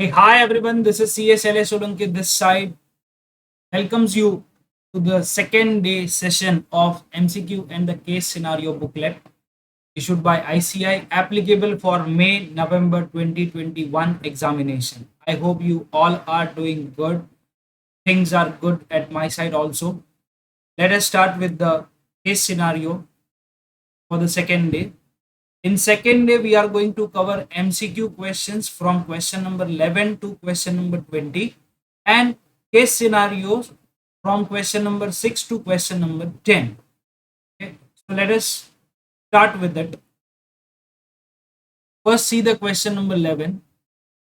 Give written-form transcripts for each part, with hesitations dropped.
Hey, hi everyone. This is CSLA Solanki this side. Welcomes you to the second day session of MCQ and the case scenario booklet issued by ICI applicable for May November 2021 examination. I hope you all are doing good. Things are good at my side also. Let us start with the case scenario for the second day. In second day, we are going to cover MCQ questions from question number 11 to question number 20 and case scenarios from question number 6 to question number 10. Okay, so let us start with it. First, see the question number 11.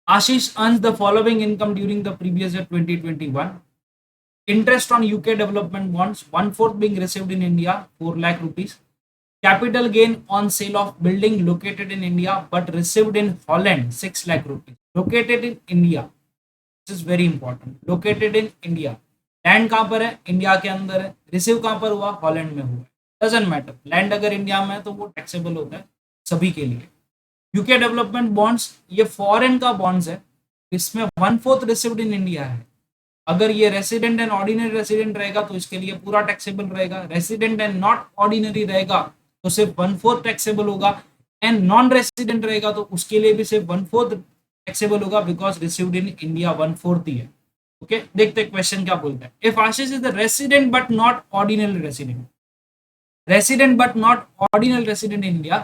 Ashish earns the following income during the previous year 2021. Interest on UK development bonds, one fourth being received in India, 4 lakh rupees. Capital gain on sale of building located in India but received in Holland, 6 lakh rupees. Located in India. This is very important. Located in India. Land कहाँ पर है? India के अंदर है. Receive कहाँ पर हुआ? Holland में हुआ. Doesn't matter. लैंड अगर इंडिया में है तो वो टैक्सेबल होता है सभी के लिए. यूके डेवलपमेंट बॉन्ड्स ये फॉरेन का बॉन्ड्स है. इसमें one fourth received in India है. अगर ये रेसिडेंट एंड ऑर्डिनरी रेसिडेंट रहेगा तो इसके लिए पूरा टैक्सेबल रहेगा. रेसिडेंट एंड नॉट ऑर्डिनरी रहेगा तो सिर्फ वन फोर्थ टैक्सेबल होगा. एंड नॉन रेसिडेंट रहेगा तो उसके लिए भी सिर्फ वन फोर्थ टैक्सेबल होगा because received in India one fourth ही है. ओके, देखते क्वेश्चन क्या बोलता है. If Ashish is the resident but not ordinary resident, resident but not ordinal resident in India,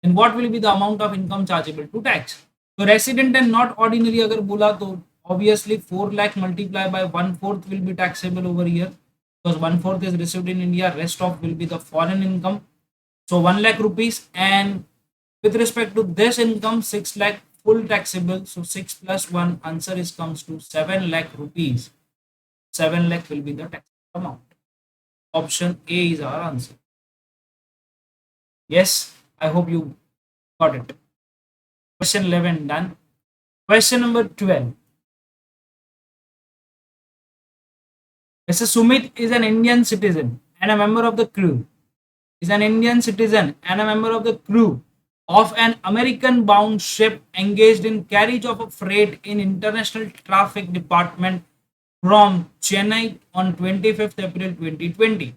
then what will be the amount of income chargeable to tax? So resident and not ordinary अगर बोला तो obviously 4 lakh multiply by one fourth will be taxable over here because one fourth is received in India, rest of will be the foreign income. So 1 lakh rupees, and with respect to this income 6 lakh full taxable. So 6 plus 1 answer is comes to 7 lakh rupees. 7 lakh will be the tax amount. Option A is our answer. Yes, I hope you got it. Question 11 done. Question number 12. Mr. Sumit is an Indian citizen and a member of the crew. Is an Indian citizen and a member of the crew of an American bound ship engaged in carriage of a freight in international traffic department from Chennai on 25th April 2020.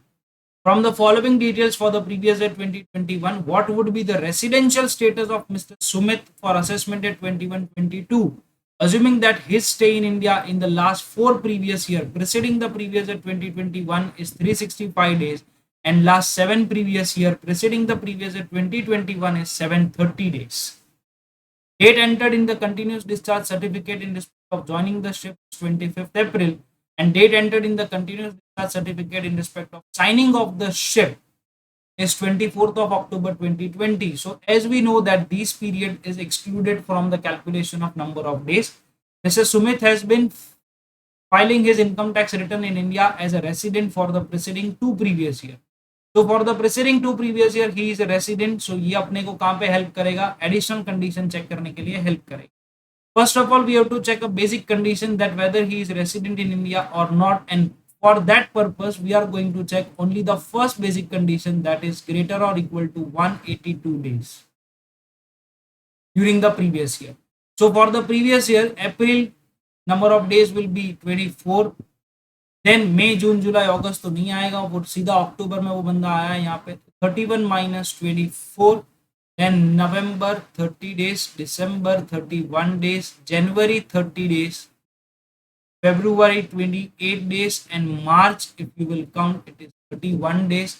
From the following details for the previous year 2021, what would be the residential status of Mr. Sumit for assessment at 21-22? Assuming that his stay in India in the last 4 previous years preceding the previous year 2021 is 365 days, and last 7 previous years preceding the previous year 2021 is 730 days. Date entered in the continuous discharge certificate in respect of joining the ship 25th April, and date entered in the continuous discharge certificate in respect of signing of the ship is 24th of October 2020. So as we know that this period is excluded from the calculation of number of days, Mr. Sumit has been filing his income tax return in India as a resident for the preceding 2 previous years. तो for the preceding 2 previous year he is resident. So ये अपने को कहाँ पे help करेगा? Additional condition check करने के लिए हेल्प करेगा. First of all, we have to check a basic condition that whether he is resident in India or not, and for that purpose, we are going to check only the first basic condition, that is greater or equal to 182 days during the previous year. So for the previous year, April number of days will be 24. Then मई जून जुलाई अगस्त तो नहीं आएगा, वो सीधा अक्टूबर में वो बंदा आया है यहाँ पे. 31 minus 24. Then November 30 days, December 31 days, January 30 days, February 28 days, and March, if you will count, it is 31 days.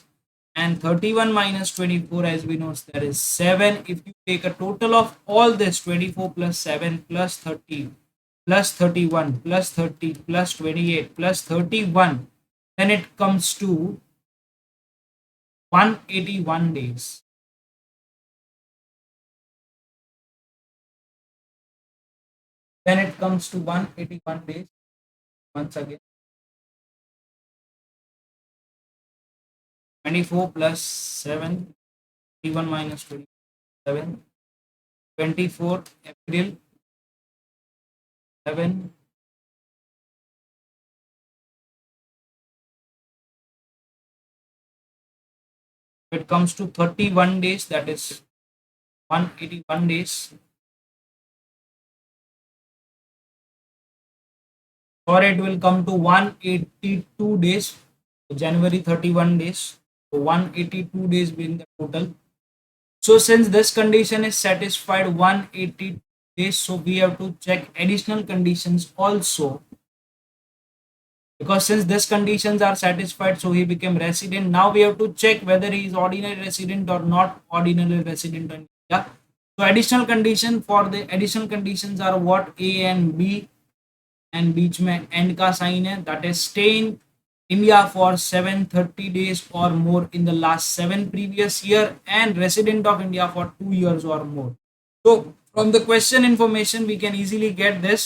And 31 minus 24, as we know, that is 7. If you take a total of all this, 24 plus 7 plus 30 plus 31 plus 30 plus 28 plus 31, then it comes to 181 days. Then it comes to 181 days. Once again, 24 plus 7, 31 minus 27, 24 April 7, it comes to 31 days, that is 181 days. or it will come to 182 days. January 31 days, so 182 days being the total. So since this condition is satisfied 180 days, so we have to check additional conditions also, because since these conditions are satisfied, so he became resident. Now we have to check whether he is ordinary resident or not ordinary resident in India. So additional condition, for the additional conditions are what, A and B, and बीच में and का sign है, that is stay in India for 730 days or more in the last 7 previous year and resident of India for 2 years or more. So from the question information we can easily get this.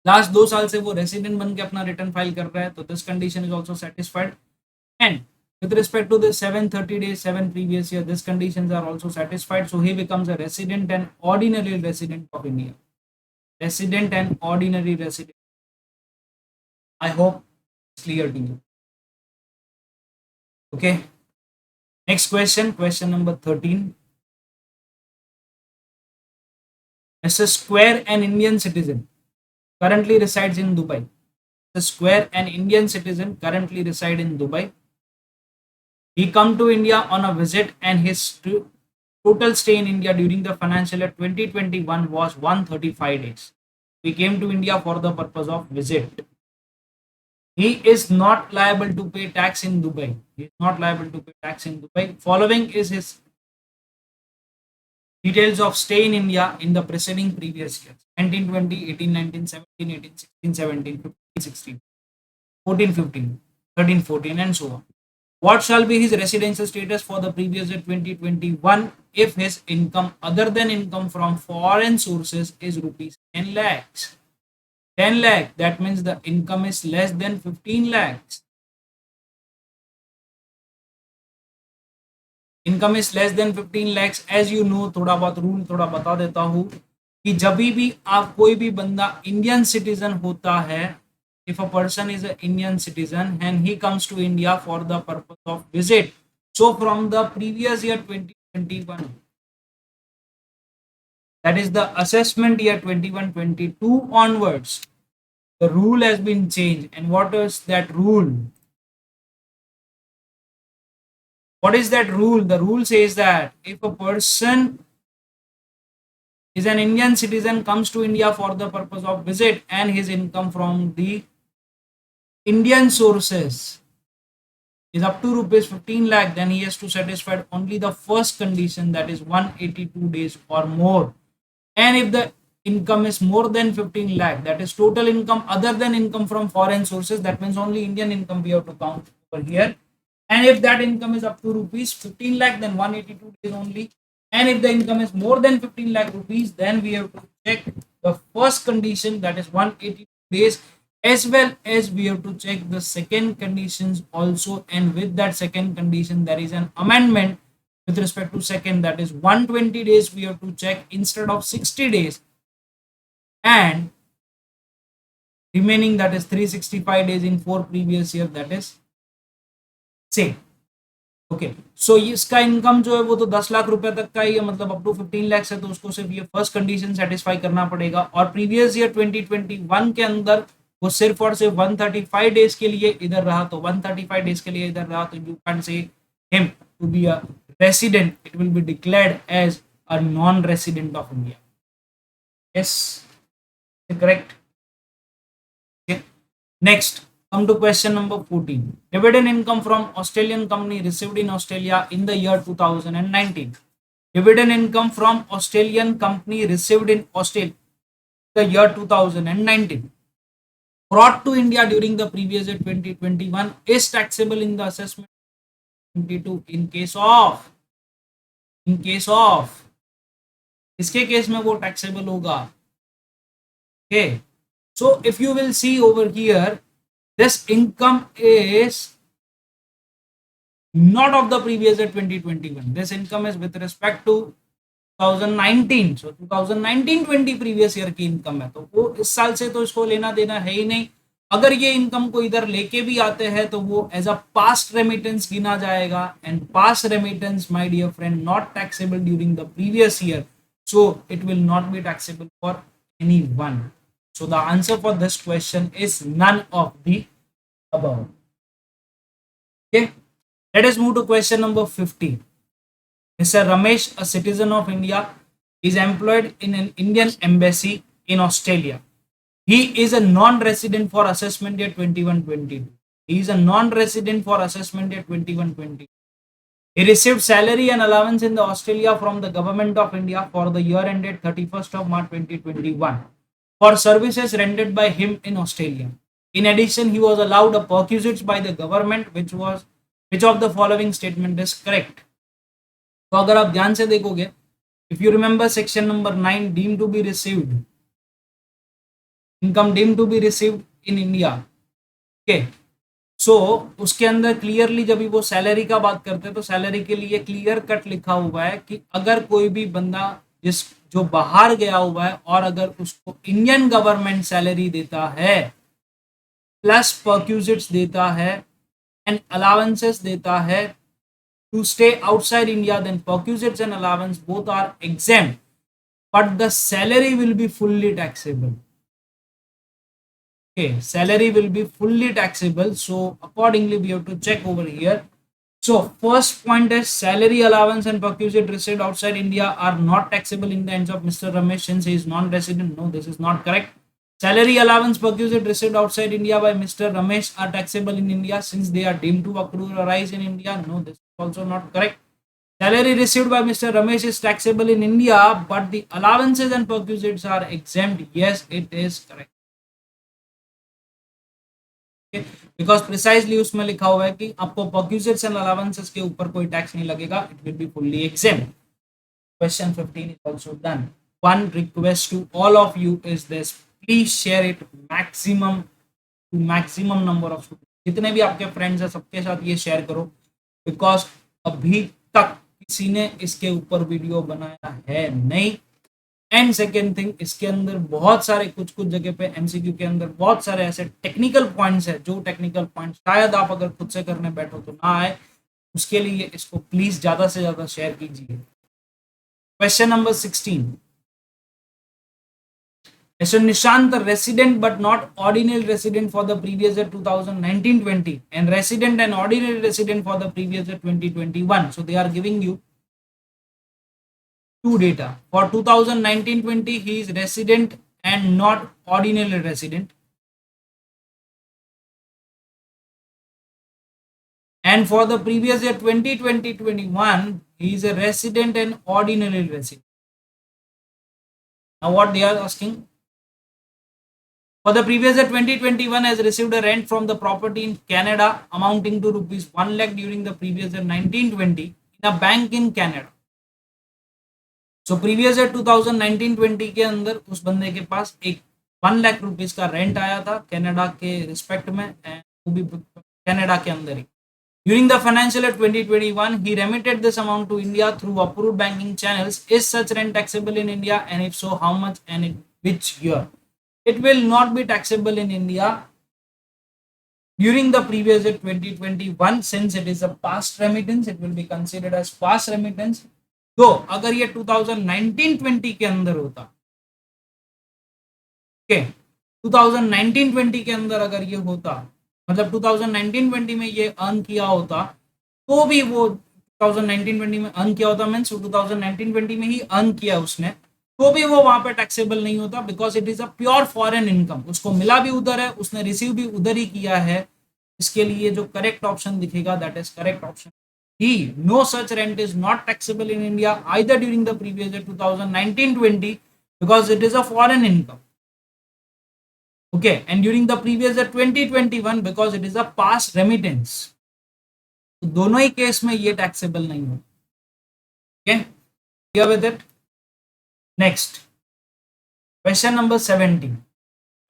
Last 2 साल से वो resident बन के अपना return file कर रहा है, तो this condition is also satisfied. And with respect to the 730 days 7 previous year, these conditions are also satisfied, so he becomes a resident and ordinary resident of India. Resident and ordinary resident. I hope it's clear to you. Okay. Next question, question number 13. Mr. Square, an Indian citizen, currently resides in Dubai. Mr. Square, an Indian citizen, currently reside in Dubai. He come to India on a visit, and his total stay in India during the financial year 2021 was 135 days. He came to India for the purpose of visit. He is not liable to pay tax in Dubai. He is not liable to pay tax in Dubai. Following is his details of stay in India in the preceding previous years: 1920, 18, 19, 17, 18, 16, 17, 15, 16, 14, 15, 13, 14, and so on. What shall be his residential status for the previous year 2021 if his income other than income from foreign sources is rupees 10 lakhs? 10 lakh, that means the income is less than 15 lakhs. Income is less than 15 lakhs. As you know, थोड़ा बहुत rule थोड़ा बता देता हूँ कि जब भी आप कोई भी बंदा इंडियन सिटीजन होता है, if a person is an Indian citizen and he comes to India for the purpose of visit, so from the previous year 2021, that is the assessment year 21-22 onwards, the rule has been changed. And what is that rule? What is that rule? The rule says that if a person is an Indian citizen, comes to India for the purpose of visit, and his income from the Indian sources is up to rupees 15 lakh, then he has to satisfy only the first condition, that is 182 days or more. And if the income is more than 15 lakh, that is total income other than income from foreign sources, that means only Indian income we have to count over here. And if that income is up to rupees 15 lakh, then 182 days only. And if the income is more than 15 lakh rupees, then we have to check the first condition, that is 182 days, as well as we have to check the second conditions also. And with that second condition, there is an amendment with respect to second, that is 120 days we have to check instead of 60 days, and remaining, that is 365 days in 4 previous year, that is same. Okay, so इसका income जो है वो तो 10 लाख रुपए तक का ही है, मतलब अप टू 15 लाख है, तो उसको सिर्फ ये फर्स्ट कंडीशन सेटिस्फाई करना पड़ेगा. और प्रीवियस ईयर 2021 के अंदर वो सिर्फ और सिर्फ 135 डेज के लिए इधर रहा, तो 135 डेज के लिए इधर रहा, तो you can say him to be a resident, it will be declared as a non resident of India. Yes, correct. Next, come to question number 14. Dividend income from Australian company received in Australia in the year 2019. Dividend income from Australian company received in Australia the year 2019 brought to India during the previous year 2021 is taxable in the assessment 22 in case of इसके case में वो taxable होगा. Okay, so if you will see over here, this income is not of the previous year 2021. This income is with respect to 2019. So 2019-20 previous year की income है, तो वो इस साल से तो इसको लेना देना है ही नहीं. अगर ये इनकम को इधर लेके भी आते हैं तो वो एज अ पास्ट रेमिटेंस गिना जाएगा, and past remittance, my dear friend, not taxable during the previous year, so it will not be taxable for anyone. So the answer for this question is none of the above. Okay, let us move to question number 50. Mr. Ramesh, a citizen of India, is employed in an Indian embassy in Australia. He is a non-resident for assessment year 21-22. He is a non-resident for assessment year 21-22. He received salary and allowance in the Australia from the Government of India for the year ended 31st of March 2021 for services rendered by him in Australia. In addition, he was allowed a perquisite by the government, which of the following statement is correct? तो अगर आप ध्यान से देखोगे, if you remember section number 9, deemed to be received, income deemed to be received in India. Okay, सो उसके अंदर clearly जब भी वो सैलरी का बात करते हैं तो सैलरी के लिए क्लियर कट लिखा हुआ है कि अगर कोई भी बंदा जिस जो बाहर गया हुआ है और अगर उसको इंडियन गवर्नमेंट सैलरी देता है प्लस परक्यूजिट्स देता है एंड अलाउंसेस देता है to stay outside India, then perquisites and allowance both are exempt but the salary will be fully taxable. Okay, salary will be fully taxable. So accordingly, we have to check over here. So first point is salary allowance and perquisite received outside India are not taxable in the hands of Mr. Ramesh since he is non-resident. No, this is not correct. Salary allowance perquisite received outside India by Mr. Ramesh are taxable in India since they are deemed to accrue or arise in India. No, this is also not correct. Salary received by Mr. Ramesh is taxable in India, but the allowances and perquisites are exempt. Yes, it is correct. Because precisely उसमें लिखा हुआ है कि आपको perquisites and allowances के ऊपर कोई tax नहीं लगेगा. It will be fully exempt. Question 15 is also done. One request to all of you is this, please share it maximum to maximum number of students. जितने भी आपके फ्रेंड्स हैं सबके साथ ये शेयर करो, बिकॉज अभी तक किसी ने इसके ऊपर वीडियो बनाया है नहीं. एंड सेकेंड थिंग, इसके अंदर बहुत सारे कुछ जगह पे एमसीक्यू के अंदर बहुत सारे ऐसे टेक्निकल पॉइंट्स है जो टेक्निकल पॉइंट्स शायद आप अगर खुद से करने बैठो तो ना आए. उसके लिए इसको प्लीज ज्यादा से ज्यादा शेयर कीजिए. Question number 16. Mr. Nishant, resident but not ordinary resident for the previous year 2019-20 and resident and ordinary resident for the previous year 2021. So they are giving you two data. For 2019-20 he is resident and not ordinary resident, and for the previous year 2020-21 he is a resident and ordinary resident. Now what they are asking, for the previous year 2021 has received a rent from the property in Canada amounting to rupees 1 lakh during the previous year 19-20 in a bank in Canada. So previous year 2019-20 के अंदर उस बंदे के पास एक 1 lakh rupees का rent आया था Canada के रिस्पेक्ट में, वो भी कनाडा के अंदर ही. During the financial year 2021 he remitted this amount to India through approved banking channels. Is such rent taxable in India, and if so, how much and in which year? It will not be taxable in India during the previous year 2021 since it is a past remittance. It will be considered as past remittance. तो अगर ये 2019-20 के अंदर होता, okay 2019-20 के अंदर अगर ये होता, मतलब 2019-20 में ये अर्न किया होता, तो भी वो 2019-20 में अर्न किया होता मीन्स 2019-20 में ही अर्न किया उसने, तो भी वो वहां पे टैक्सेबल नहीं होता because it is a pure foreign income. उसको मिला भी उधर है, उसने रिसीव भी उधर ही किया है. इसके लिए जो करेक्ट ऑप्शन दिखेगा that is correct option. No such rent is not taxable in India either during the previous year 2019-20 because it is a foreign income. Okay, and during the previous year 2021 because it is a past remittance. तो दोनों ही case में ये taxable नहीं हो. Okay, clear with it? Next, question number 17.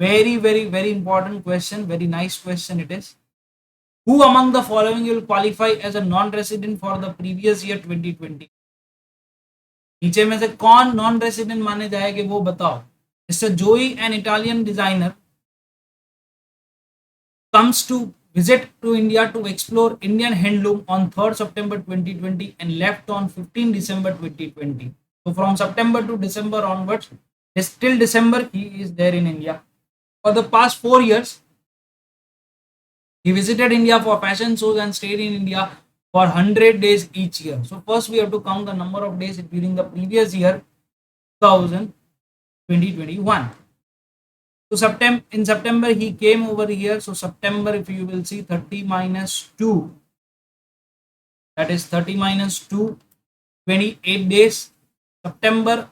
Very important question. Very nice question it is. Who among the following will qualify as a non-resident for the previous year 2020? नीचे में से कौन नॉन रेसिडेंट माने जाएंगे वो बताओ. Mr. Joey, an Italian designer, comes to visit to India to explore Indian handloom on 3rd September 2020 and left on 15 December 2020. So from September to December onwards, till December he is there in India. For the past 4 years, he visited India for fashion shows and stayed in India for 100 days each year. So first we have to count the number of days during the previous year, 2021. So in September he came over here. So September, if you will see 30 minus 2, that is 30 minus 2, 28 days. September,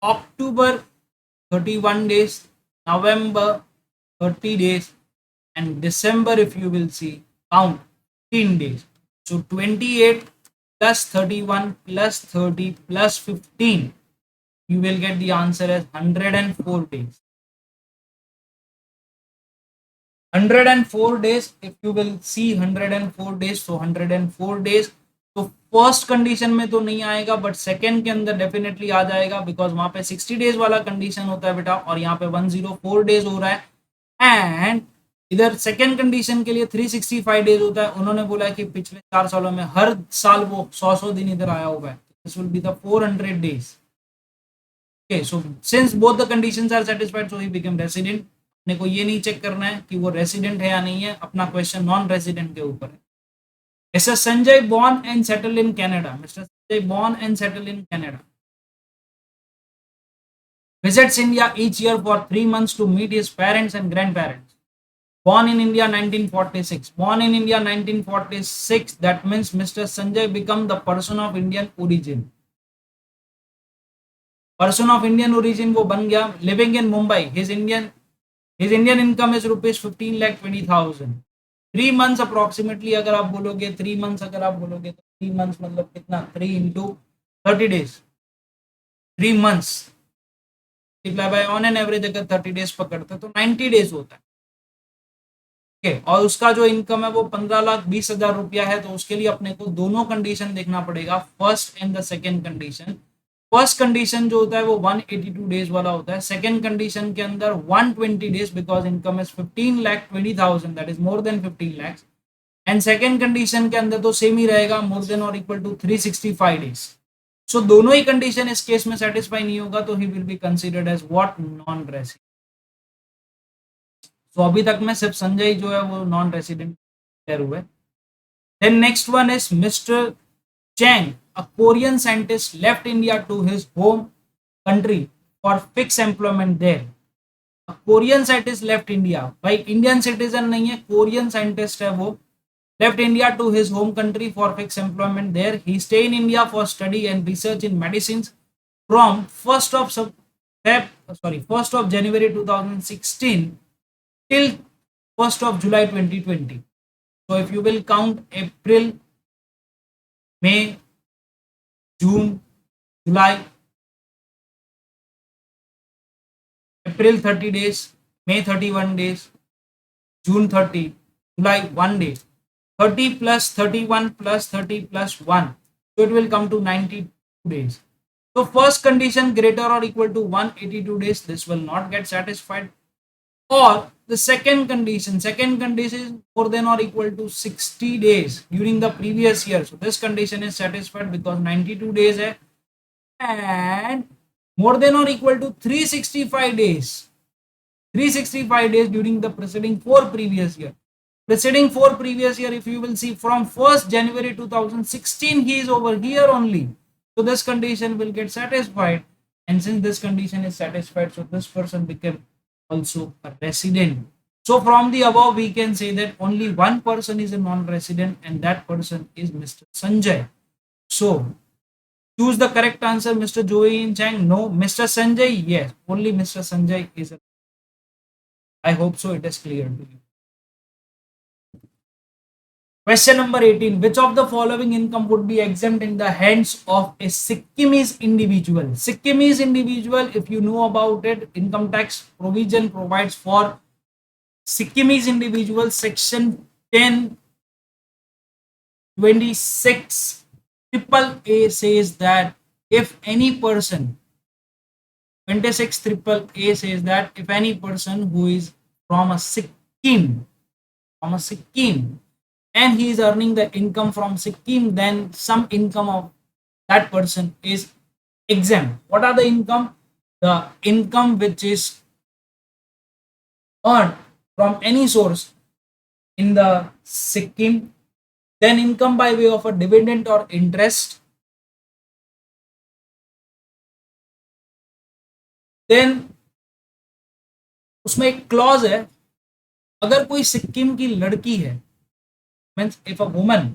October 31 days, November 30 days, and December, if you will see, count 15 days. So 28 plus 31 plus 30 plus 15, you will get the answer as 104 days. 104 days, if you will see 104 days, so 104 days, तो first condition में तो नहीं आएगा, but second के अंदर definitely आ जाएगा, because वहां पे 60 डेज वाला कंडीशन होता है बेटा, और यहाँ पे 104 डेज हो रहा है। एंड इधर सेकंड कंडीशन के लिए 365 डेज होता है। उन्होंने बोला है कि पिछले 4 सालों में हर साल वो 100 दिन इधर आया हुआ है। This will be the 400 days. Okay, so since both the conditions are satisfied, so he become resident. अपने को ये नहीं चेक करना है कि वो रेसिडेंट है या नहीं है, अपना क्वेश्चन नॉन रेसिडेंट के ऊपर है। Mr. Sanjay born and settled in Canada. Mr. Sanjay born and settled in Canada. Visits India each year for 3 months to meet his parents and grandparents. Born in India 1946. Born in India 1946. That means Mr. Sanjay become the person of Indian origin. Person of Indian origin वो बन गया. Living in Mumbai. His Indian income is rupees 15,20,000. 3 months approximately अगर आप बोलोगे, 3 months अगर आप बोलोगे तो 3 months मतलब कितना, 3 into 30 days, 3 months multiply by on an average अगर 30 डेज पकड़ते तो 90 डेज होता है। okay, और उसका जो इनकम है वो 15,20,000 रुपया है। तो उसके लिए अपने को दोनों कंडीशन देखना पड़ेगा, first and the second condition. First condition जो होता है वो 182 डेज वाला होता है। सेकेंड कंडीशन के अंदर 120 days, because income is 15,20,000, that is more than 15 lakhs। And second condition के अंदर तो सेम ही रहेगा, मोर देन और इक्वल टू 365 डेज। सो दोनों ही कंडीशन इस केस में सेटिस्फाई नहीं होगा, तो he will be considered as what, non resident. तो अभी तक में सिर्फ संजय जो है वो नॉन रेसिडेंट हुए। Then next one is mister Chang, a Korean scientist, left India to his home country for fixed employment there. A Korean scientist left India. भाई इंडियन सिटीजन नहीं है, कोरियन साइंटिस्ट है वो। Left India to his home country for fixed employment there. He stay in India for study and research in medicines from 1st of January 2016 till 1st of July 2020. So if you will count April, May, June, July, April 30 days, May 31 days, June 30, July 1 day, 30 plus 31 plus 30 plus 1, so it will come to 92 days. So first condition greater or equal to 182 days, this will not get satisfied. Or the second condition is more than or equal to 60 days during the previous year, so this condition is satisfied because 92 days hai, and more than or equal to 365 days, 365 days during the preceding 4 previous year. Preceding 4 previous year, if you will see from 1st January 2016, he is over here only, so this condition will get satisfied. And since this condition is satisfied, so this person became also a resident. So from the above we can say that only one person is a non-resident, and that person is Mr. Sanjay. So choose the correct answer. Mr. Joey Chang, no. Mr. Sanjay, yes, only Mr. Sanjay is a, I hope so it is clear to you. Question number 18. Which of the following income would be exempt in the hands of a Sikkimese individual? Sikkimese individual, if you know about it, income tax provision provides for Sikkimese individual, section 1026 triple A says that if any person, 26 triple A says that if any person who is from a Sikkim, and he is earning the income from Sikkim, then some income of that person is exempt. What are the income? The income which is earned from any source in the Sikkim, then income by way of a dividend or interest, then उसमें एक clause है, अगर कोई सिक्किम की लड़की है, means if a woman,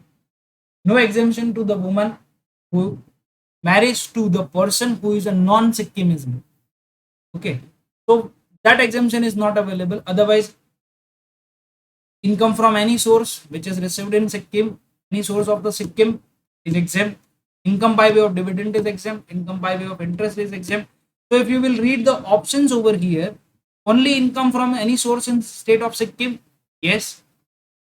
no exemption to the woman who marriage to the person who is a non Sikkimese, okay, so that exemption is not available. Otherwise, income from any source which is received in Sikkim, any source of the Sikkim is exempt. Income by way of dividend is exempt. Income by way of interest is exempt. So if you will read the options over here, only income from any source in state of Sikkim, yes.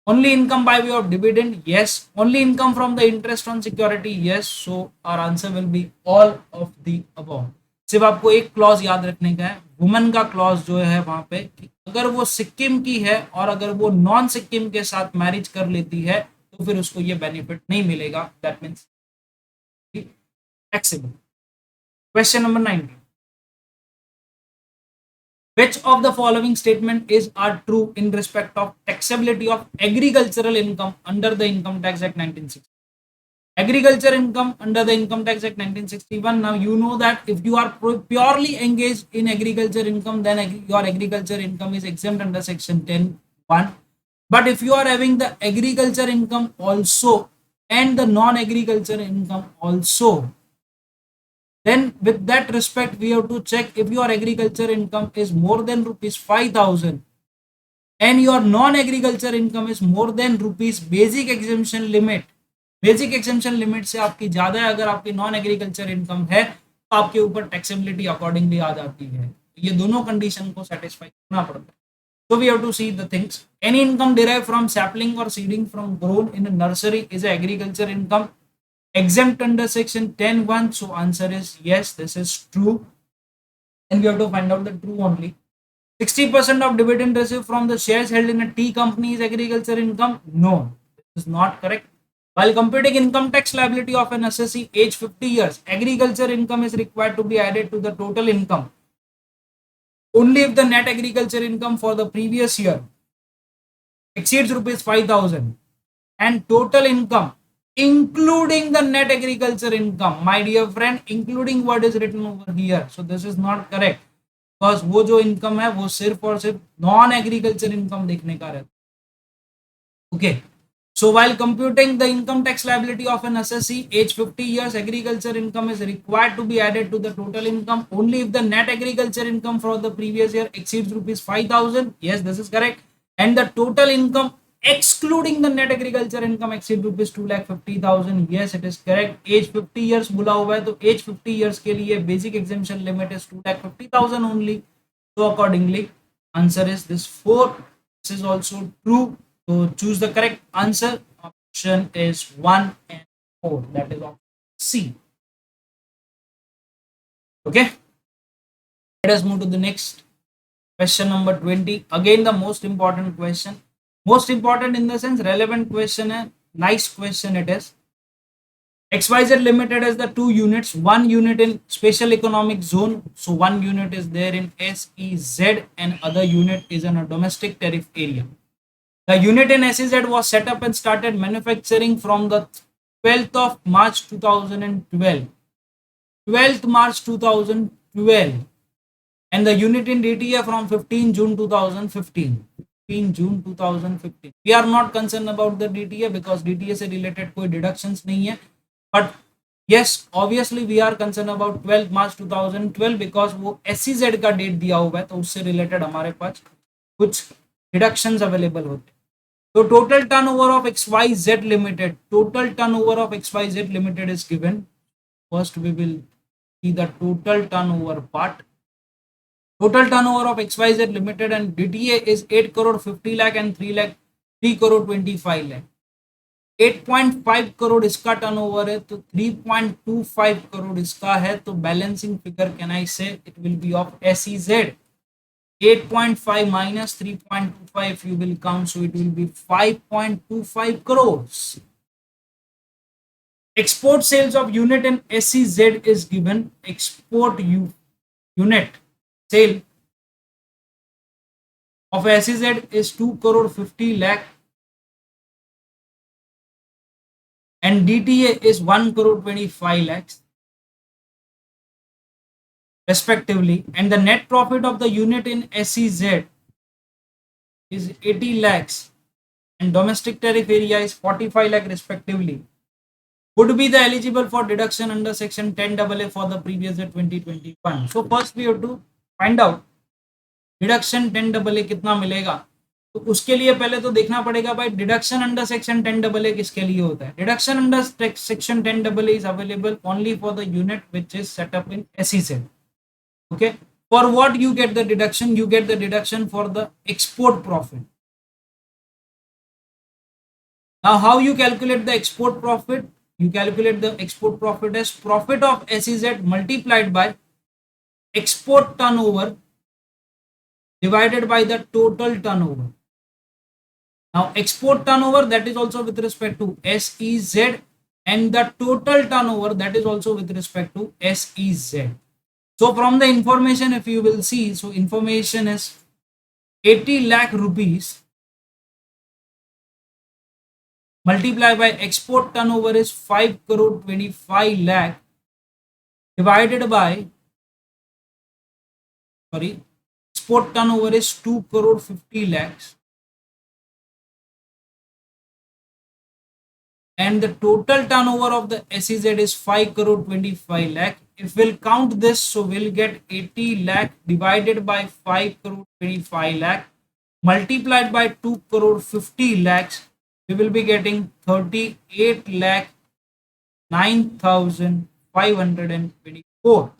Only income by way of dividend, yes. Only income from the interest on security, yes. So our answer will be all of the above. सिर्फ आपको एक clause याद रखने का है, woman का clause जो है वहां पे कि अगर वो सिक्किम की है और अगर वो नॉन सिक्किम के साथ मैरिज कर लेती है तो फिर उसको ये बेनिफिट नहीं मिलेगा. That means taxable. Question number 19. Which of the following statement is are true in respect of taxability of agricultural income under the Income Tax Act 1960? Agriculture income under the Income Tax Act 1961. Now you know that if you are purely engaged in agriculture income, then your agriculture income is exempt under section 10(1). But if you are having the agriculture income also and the non-agriculture income also, then with that respect we have to check if your agriculture income is more than rupees 5,000 and your non-agriculture income is more than rupees basic exemption limit. Basic exemption limit से आपकी ज्यादा है, अगर आपकी non agriculture income है तो आपके ऊपर टैक्सेबिलिटी अकॉर्डिंगली आ जाती है. ये दोनों कंडीशन को सेटिस्फाई करना पड़ता है. So we have to see the things. Any income derived from sapling or seeding from grown in a nursery is agriculture income exempt under section 10(1). So answer is yes, this is true, and we have to find out the true only. 60% of dividend received from the shares held in a tea company is agriculture income. No, this is not correct. While computing income tax liability of an assessee age 50 years, agriculture income is required to be added to the total income only if the net agriculture income for the previous year exceeds rupees 5,000 and total income including the net agriculture income. My dear friend, including word is written over here, so this is not correct because वो जो income है वो सिर्फ और सिर्फ non agriculture income देखने का रहता है. Okay. So while computing the income tax liability of an assessee age 50 years, agriculture income is required to be added to the total income only if the net agriculture income for the previous year exceeds rupees 5,000. Yes, this is correct. And the total income excluding the net agriculture income exceed rupees 2,50,000. Yes, it is correct. Age 50 years बोला हुआ है तो age 50 years के लिए basic exemption limit is 2,50,000 only. So accordingly, answer is this 4. This is also true. So choose the correct answer. Option is 1 and 4. That is option C. Okay. Let us move to the next question number 20. Again, the most important question. Most important in the sense relevant question है. Nice question it is. XYZ Limited has the 2 units. 1 unit in special economic zone. So 1 unit is there in SEZ and other unit is in a domestic tariff area. The unit in SEZ was set up and started manufacturing from the 12th of March 2012. 12th March 2012. And the unit in DTA from 15 June 2015. 15 June 2015. We are not concerned about the DTA because DTA से related कोई deductions नहीं है. But yes, obviously we are concerned about 12 March 2012 because वो SEZ का date दिया हुआ है तो उससे रिलेटेड हमारे पास कुछ डिडक्शंस अवेलेबल होते हैं. So total turnover of XYZ Limited, total turnover of XYZ Limited is given. First we will see the total turnover part. Total turnover of XYZ Limited and DTA is 8 crore 50 lakh and 3 crore 25 lakh. 8.5 crore इसका turnover है तो 3.25 करोड़ इसका है तो balancing figure can I से it will B of SEZ. 8.5 minus 3.25 you will count, so it will be 5.25 crores. Export sales of unit in SEZ is given. Export unit sale of SEZ is 2 crore 50 lakh and DTA is 1 crore 25 lakhs respectively, and the net profit of the unit in SEZ is 80 lakhs and domestic tariff area is 45 lakh respectively, would be the eligible for deduction under section 10AA for the previous year 2021. So first we have to find out deduction 10AA कितना मिलेगा. तो उसके लिए पहले तो देखना पड़ेगा भाई डिडक्शन अंडर सेक्शन 10AA किसके लिए होता है. Deduction under section 10AA is available only for the unit which is set up in SEZ. Okay, for what you get the deduction? You get the deduction for the export profit. Now how you calculate the export profit? You calculate the export profit as profit of SEZ multiplied by export turnover divided by the total turnover. Now export turnover, that is also with respect to SEZ, and the total turnover, that is also with respect to SEZ. So from the information, if you will see, so information is 80 lakh rupees multiplied by export turnover is 5 crore 25 lakh divided by, export turnover is 2 crore 50 lakhs and the total turnover of the SEZ is 5 crore 25 lakh. If we'll count this, so we'll get 80 lakh divided by 5 crore 25 lakh multiplied by 2 crore 50 lakhs. We will be getting 38 lakh 9,524.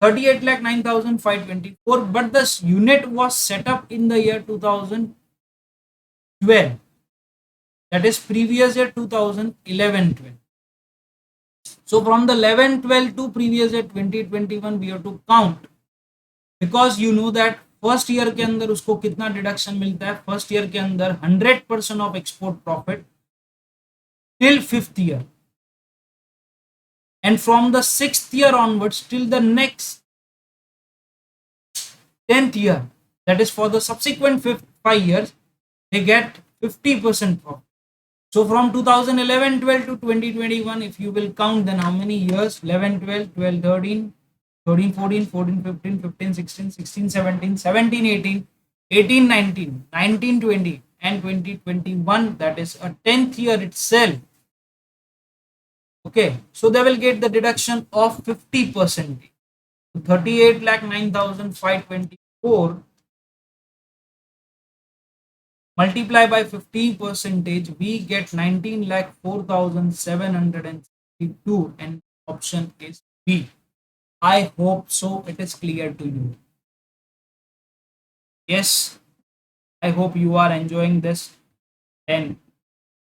38 lakh 9,524. But this unit was set up in the year 2012. That is previous year 2011-12. So from the 11-12 to previous year 2021 we have to count, because you know that first year के अंदर उसको कितना deduction मिलता है. First year के अंदर 100% of export profit till 5th year, and from the 6th year onwards till the next 10th year, that is for the subsequent 5 years, they get 50% profit. So from 2011-12 to 2021, if you will count, then how many years? 11-12, 12-13, 13-14, 14-15, 15-16, 16-17, 17-18, 18-19, 19-20 and 20-21, that is a 10th year itself. Okay, so they will get the deduction of 50%. 38 lakh 9,524 multiply by 50%, we get 19 lakh 4,762 and option is B. I hope so it is clear to you. Yes, I hope you are enjoying this, and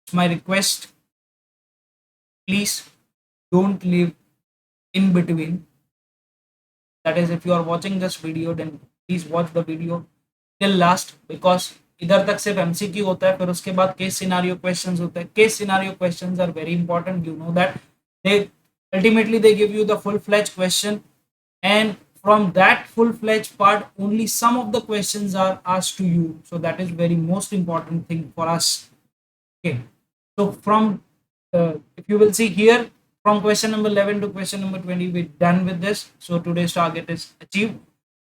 it's my request, please don't leave in between. That is, if you are watching this video, then please watch the video till last, because इधर तक सिर्फ MCQ होता है, फिर उसके बाद case scenario questions होते हैं. Case scenario questions are very important. You know that they ultimately they give you the full-fledged question, and from that full-fledged part only some of the questions are asked to you. So that is very most important thing for us. Okay, so from if you will see here, from question number 11 to question number 20 we're done with this. So today's target is achieved.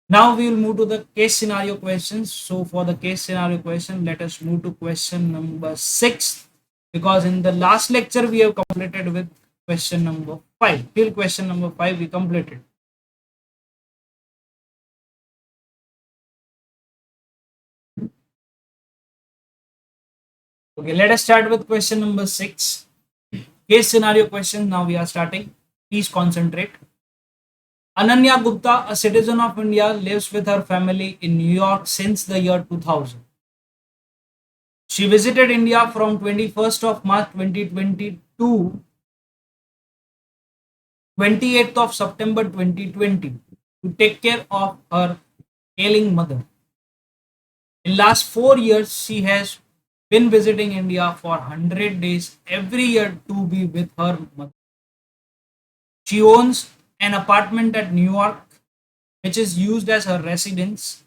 Now we will move to the case scenario questions. So for the case scenario question, let us move to question number 6, because in the last lecture we have completed with question number 5. Till question number 5 we completed. Okay, let us start with question number 6. Case scenario question. Now we are starting. Please concentrate. Ananya Gupta, a citizen of India, lives with her family in New York since the year 2000. She visited India from 21st of March 2020 to 28th of September 2020 to take care of her ailing mother. In last 4 years, she has been visiting India for 100 days every year to be with her mother. She owns an apartment at New York, which is used as her residence.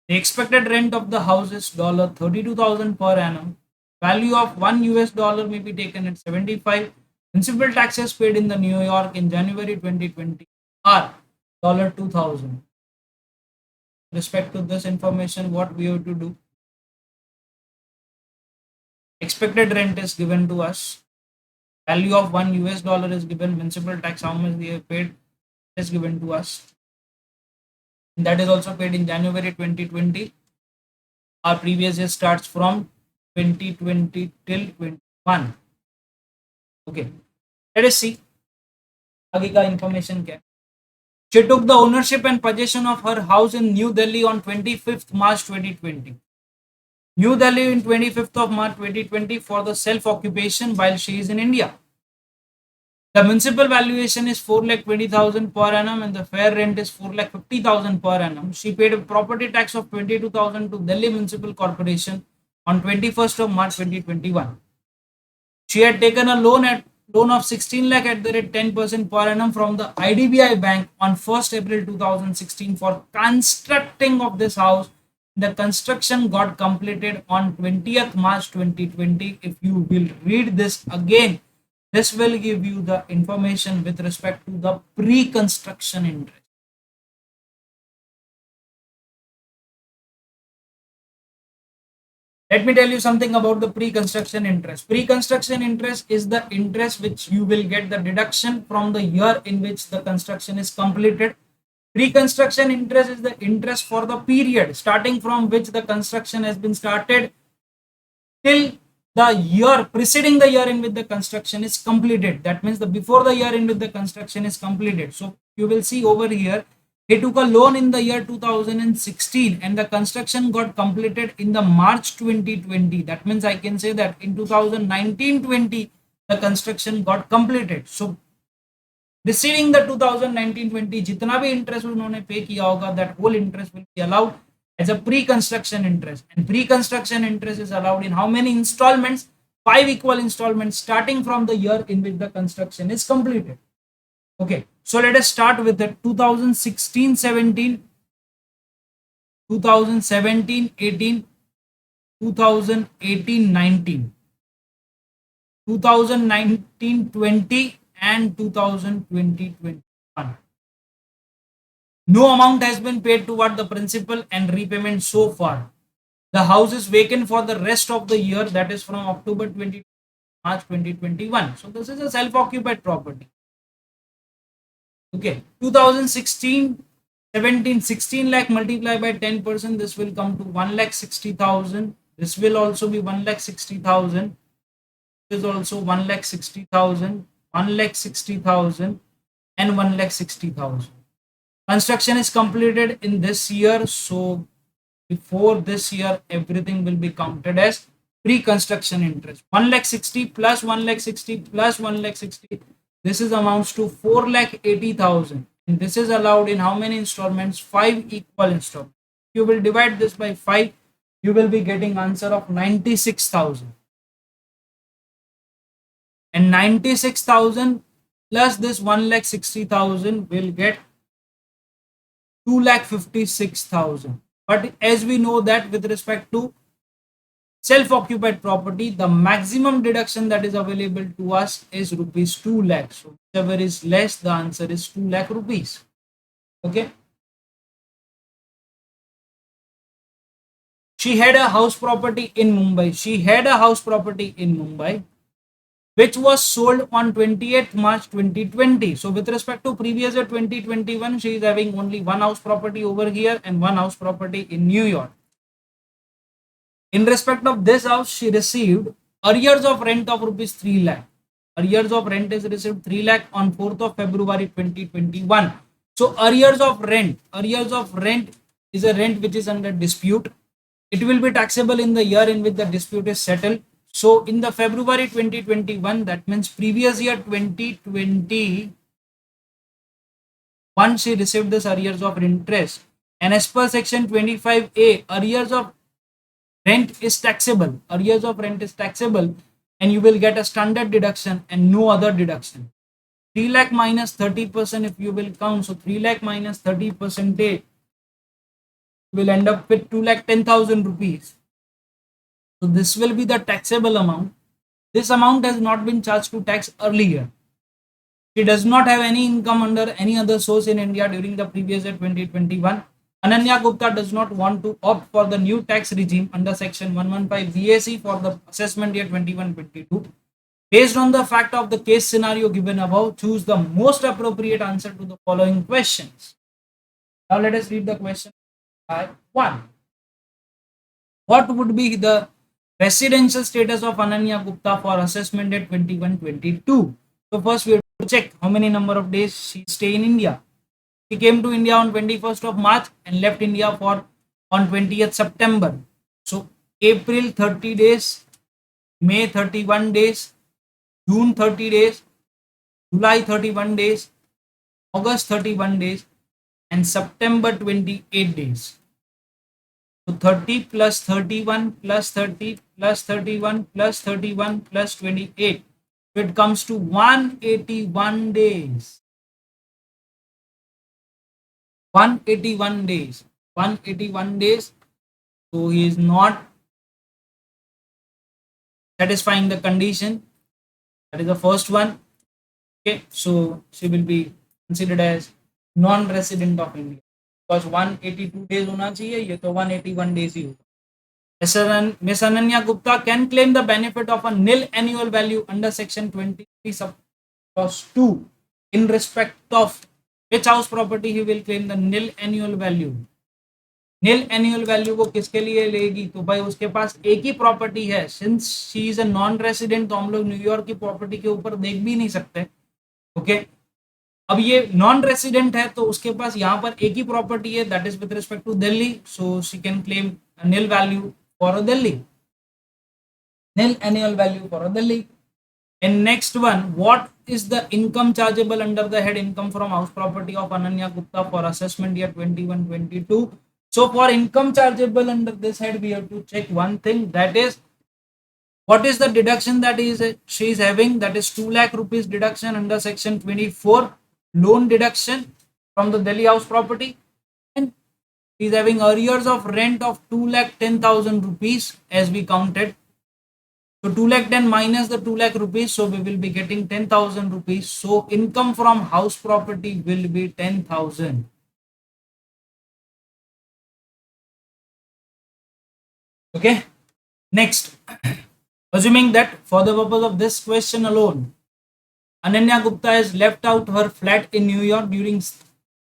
The expected rent of the house is $32,000 per annum. Value of $1 may be taken at 75. Principal taxes paid in the New York in January 2020 are $2,000. Respect to this information, what we have to do? Expected rent is given to us. Value of $1 is given. Municipal tax, how much we have paid, is given to us. And that is also paid in January 2020. Our previous year starts from 2020 till 21. Okay, let us see आगे का information क्या. She took the ownership and possession of her house in New Delhi on 25th March 2020. New Delhi in 25th of March 2020 for the self-occupation while she is in India. The municipal valuation is 4,20,000 per annum and the fair rent is 4,50,000 per annum. She paid a property tax of 22,000 to Delhi Municipal Corporation on 21st of March 2021. She had taken a loan of 16 lakh at the rate 10% per annum from the IDBI Bank on 1st April 2016 for constructing of this house. The construction got completed on 20th March 2020. If you will read this again, this will give you the information with respect to the pre-construction interest. Let me tell you something about the pre-construction interest. Pre-construction interest is the interest which you will get the deduction from the year in which the construction is completed. Pre-construction interest is the interest for the period starting from which the construction has been started till the year preceding the year in which the construction is completed. That means the before the year in which the construction is completed. So you will see over here, he took a loan in the year 2016 and the construction got completed in the March 2020. That means I can say that in 2019-20 the construction got completed. So preceding the 2019-20 जितना भी interest उन्होंने pay किया होगा, that whole interest will be allowed as a pre-construction interest. And pre-construction interest is allowed in how many installments? 5 equal installments starting from the year in which the construction is completed. Okay, so let us start with the 2016-17, 2017-18, 2018-19, 2019-20 and 2020-21. No amount has been paid toward the principal and repayment so far. The house is vacant for the rest of the year, that is from October 20 to March 2021. So this is a self-occupied property. Okay, 2016, 17, 16 lakh multiplied by 10%, this will come to 1,60,000. This will also be 1,60,000. This is also 1,60,000, 1,60,000 and 1,60,000. Construction is completed in this year, so before this year everything will be counted as pre-construction interest. 1,60,000 plus 1,60,000 plus 1,60,000, this is amounts to 4,80,000 and this is allowed in how many installments? 5 equal installments. You will divide this by 5, you will be getting answer of 96,000. And 96,000 plus this 1,60,000 will get 2,56,000. But as we know that with respect to self-occupied property, the maximum deduction that is available to us is rupees 2 lakh. So whichever is less, the answer is 2 lakh rupees. Okay. She had a house property in Mumbai. She had a house property in Mumbai, which was sold on 28th March 2020. So with respect to previous year 2021, she is having only one house property over here and one house property in New York. In respect of this house, she received arrears of rent of rupees 3 lakh. Arrears of rent is received 3 lakh on 4th of February 2021. So arrears of rent is a rent which is under dispute. It will be taxable in the year in which the dispute is settled. So in the February 2021, that means previous year 2020, once she received this arrears of interest, and as per section 25A, arrears of rent is taxable. Arrears of rent is taxable and you will get a standard deduction and no other deduction. 3 lakh minus 30% if you will count. So 3 lakh minus 30%, will end up with 2,10,000 rupees. So this will be the taxable amount. This amount has not been charged to tax earlier. She does not have any income under any other source in India during the previous year 2021. Ananya Gupta does not want to opt for the new tax regime under section 115 VAC for the assessment year 21-22. Based on the fact of the case scenario given above, choose the most appropriate answer to the following questions. Now let us read the question by 1. What would be the residential status of Ananya Gupta for assessment at 21-22? So first we have to check how many number of days she stay in India. She came to India on 21st of March and left India for on 20th September. So April 30 days, May 31 days, June 30 days, July 31 days, August 31 days, and September 28 days. So 30 plus 31 plus 30 plus 31 plus 31 plus 28. So it comes to 181 days. 181 days. 181 days. So he is not satisfying the condition. That is the first one. Okay, so she will be considered as non-resident of India because 182 days होना चाहिए, ये तो 181 days ही होगा. Miss Ananya Gupta can claim the benefit of a nil annual value under section 23 sub clause 2 in respect of which house property he will claim the nil annual value. Nil annual value वो किसके लिए लेगी? तो भाई उसके पास एक ही प्रॉपर्टी है. Since she is a non resident तो हम लोग न्यूयॉर्क की प्रॉपर्टी के ऊपर देख भी नहीं सकते. ओके, अब ये नॉन रेसिडेंट है तो उसके पास यहाँ पर एक ही प्रॉपर्टी है, that is with respect to Delhi. So she can claim nil value for Delhi, nil annual value for Delhi. And next one, what is the income chargeable under the head income from house property of Ananya Gupta for assessment year 21-22? So for income chargeable under this head, we have to check one thing, that is what is the deduction that she is having, that is 2 lakh rupees deduction under section 24 loan deduction from the Delhi house property, and she is having arrears of rent of 2,10,000 rupees as we counted. So 2 lakh 10 minus the 2 lakh rupees, so we will be getting 10,000 rupees. So income from house property will be 10,000. Okay, next, assuming that for the purpose of this question alone, Ananya Gupta has left out her flat in New York during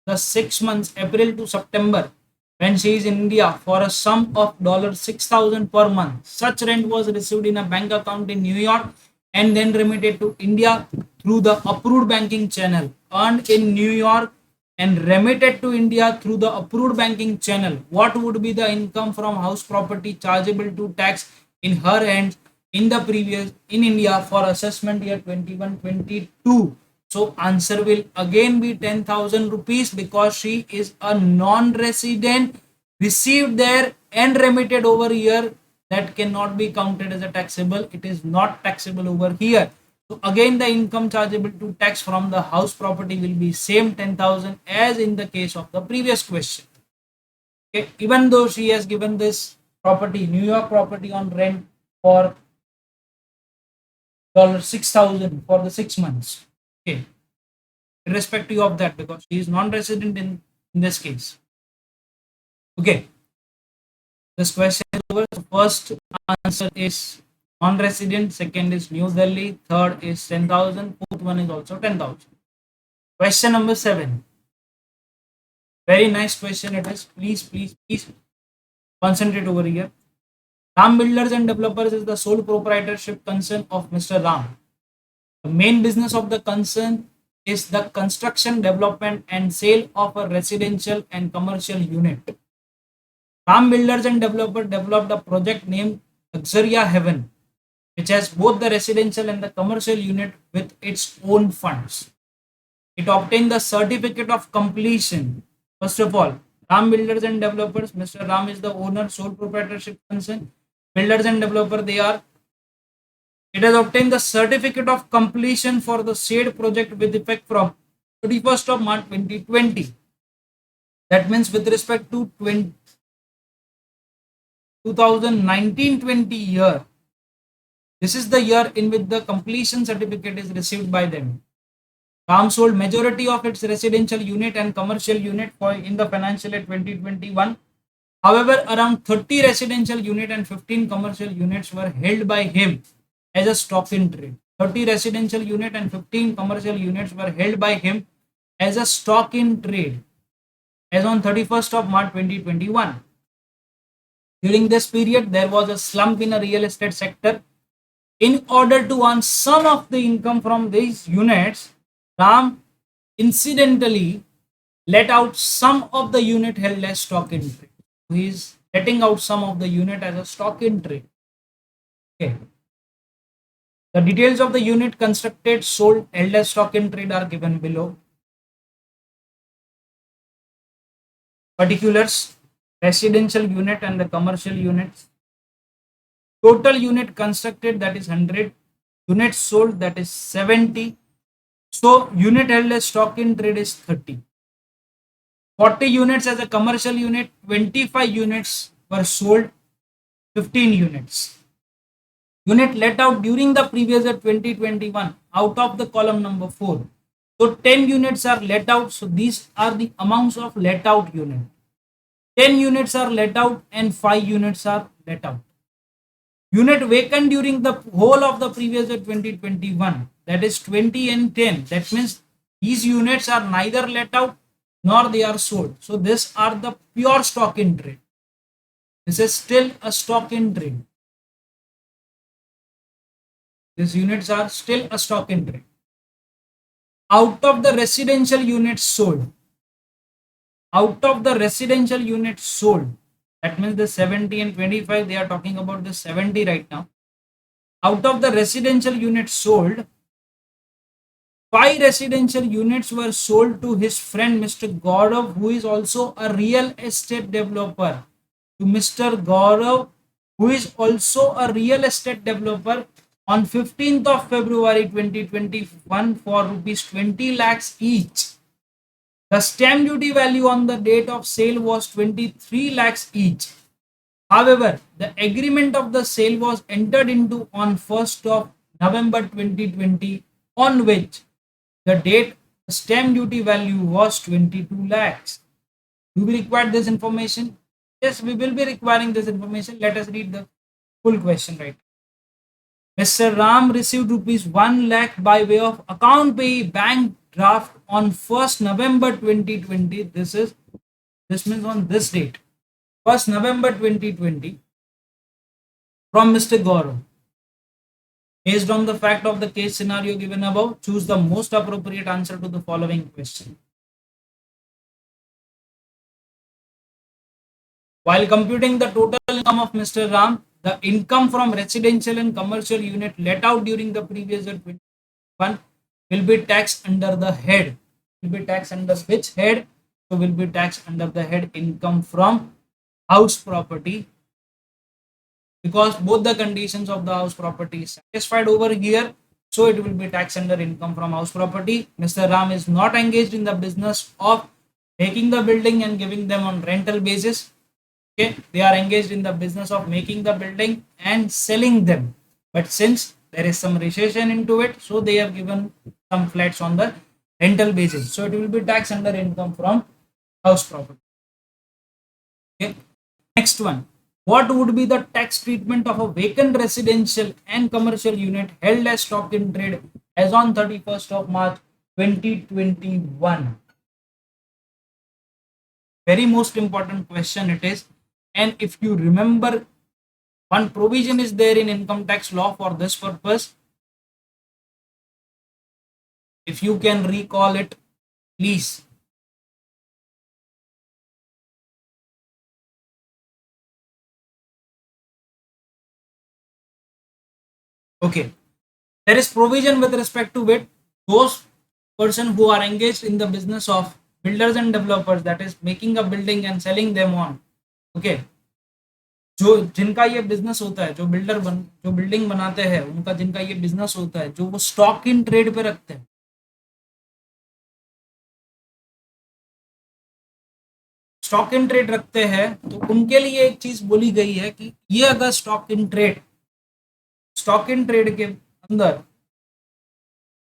the 6 months April to September when she is in India for a sum of $6,000 per month. Such rent was received in a bank account in New York and then remitted to India through the approved banking channel. Earned in New York and remitted to India through the approved banking channel. What would be the income from house property chargeable to tax in her hands in the previous in India for assessment year 21-22? So answer will again be 10,000 rupees because she is a non-resident, received there and remitted over here. That cannot be counted as a taxable. It is not taxable over here. So again the income chargeable to tax from the house property will be same 10,000 as in the case of the previous question. Okay, even though she has given this property, New York property, on rent for $6,000 for the 6 months. Okay, irrespective of that, because she is non-resident in this case. Okay, this question is over. So first answer is non-resident, second is New Delhi, third is 10,000, fourth one is also 10,000. Question number 7. Very nice question it is. Please concentrate over here. Ram Builders and Developers is the sole proprietorship concern of Mr. Ram. The main business of the concern is the construction, development and sale of a residential and commercial unit. Ram Builders and Developers developed a project named Luxuria Heaven, which has both the residential and the commercial unit with its own funds. It obtained the certificate of completion. First of all, Ram Builders and Developers, Mr. Ram is the owner, sole proprietorship concern. Builders and developer, it has obtained the certificate of completion for the said project with effect from 31st of March 2020. That means with respect to 2019-20 year, this is the year in which the completion certificate is received by them. Ram sold majority of its residential unit and commercial unit for in the financial year 2021. However, around 30 residential unit and 15 commercial units were held by him as a stock in trade. 30 residential unit and 15 commercial units were held by him as a stock in trade as on 31st of March 2021. During this period, there was a slump in the real estate sector. In order to earn some of the income from these units, Ram incidentally let out some of the unit held as stock in trade. He is letting out some of the unit as a stock in trade. Okay. The details of the unit constructed, sold, held as stock in trade are given below. Particulars: residential unit and the commercial units. Total unit constructed, that is 100. Units sold, that is 70. So unit held as stock in trade is 30. 40 units as a commercial unit, 25 units were sold, 15 units. Unit let out during the previous year 2021 out of the column number 4. So 10 units are let out. So these are the amounts of let out unit. 10 units are let out and 5 units are let out. Unit vacant during the whole of the previous year 2021, that is 20 and 10. That means these units are neither let out nor they are sold. So these are the pure stock in trade. This is still a stock in trade. These units are still a stock in trade. Out of the residential units sold, that means the 70 and 25, they are talking about the 70 right now. Out of the residential units sold, 5 residential units were sold to his friend Mr. Gaurav, who is also a real estate developer. To Mr. Gaurav, who is also a real estate developer, on 15th of February 2021 for rupees 20 lakhs each. The stamp duty value on the date of sale was 23 lakhs each. However, the agreement of the sale was entered into on 1st of November 2020, on which the date stamp duty value was 22 lakhs. Do we require this information? Yes, we will be requiring this information. Let us read the full question right. Mr. Ram received rupees 1 lakh by way of account pay bank draft on 1st November 2020. This means on this date, 1st November 2020, from Mr. Gaurav. Based on the fact of the case scenario given above, choose the most appropriate answer to the following question. While computing the total income of Mr. Ram, the income from residential and commercial unit let out during the previous year 2021 will be taxed under the head. Will be taxed under which head? So will be taxed under the head income from house property, because both the conditions of the house property is satisfied over here. So it will be taxed under income from house property. Mr. Ram is not engaged in the business of making the building and giving them on rental basis. Okay, they are engaged in the business of making the building and selling them. But since there is some recession into it, so they have given some flats on the rental basis. So it will be taxed under income from house property. Okay. Next one. What would be the tax treatment of a vacant residential and commercial unit held as stock in trade as on 31st of March 2021? Very most important question it is. And if you remember, one provision is there in income tax law for this purpose. If you can recall it, please. Okay. There is provision with respect to it. Those person who are engaged in the business of builders and developers, that is making a building and selling them on. Okay. जो जिनका ये business होता है, जो building बनाते हैं, उनका जिनका ये बिजनेस होता है, जो वो स्टॉक इन ट्रेड पे रखते हैं, स्टॉक इन ट्रेड रखते हैं तो उनके लिए एक चीज बोली गई है कि ये अगर स्टॉक इन ट्रेड के अंदर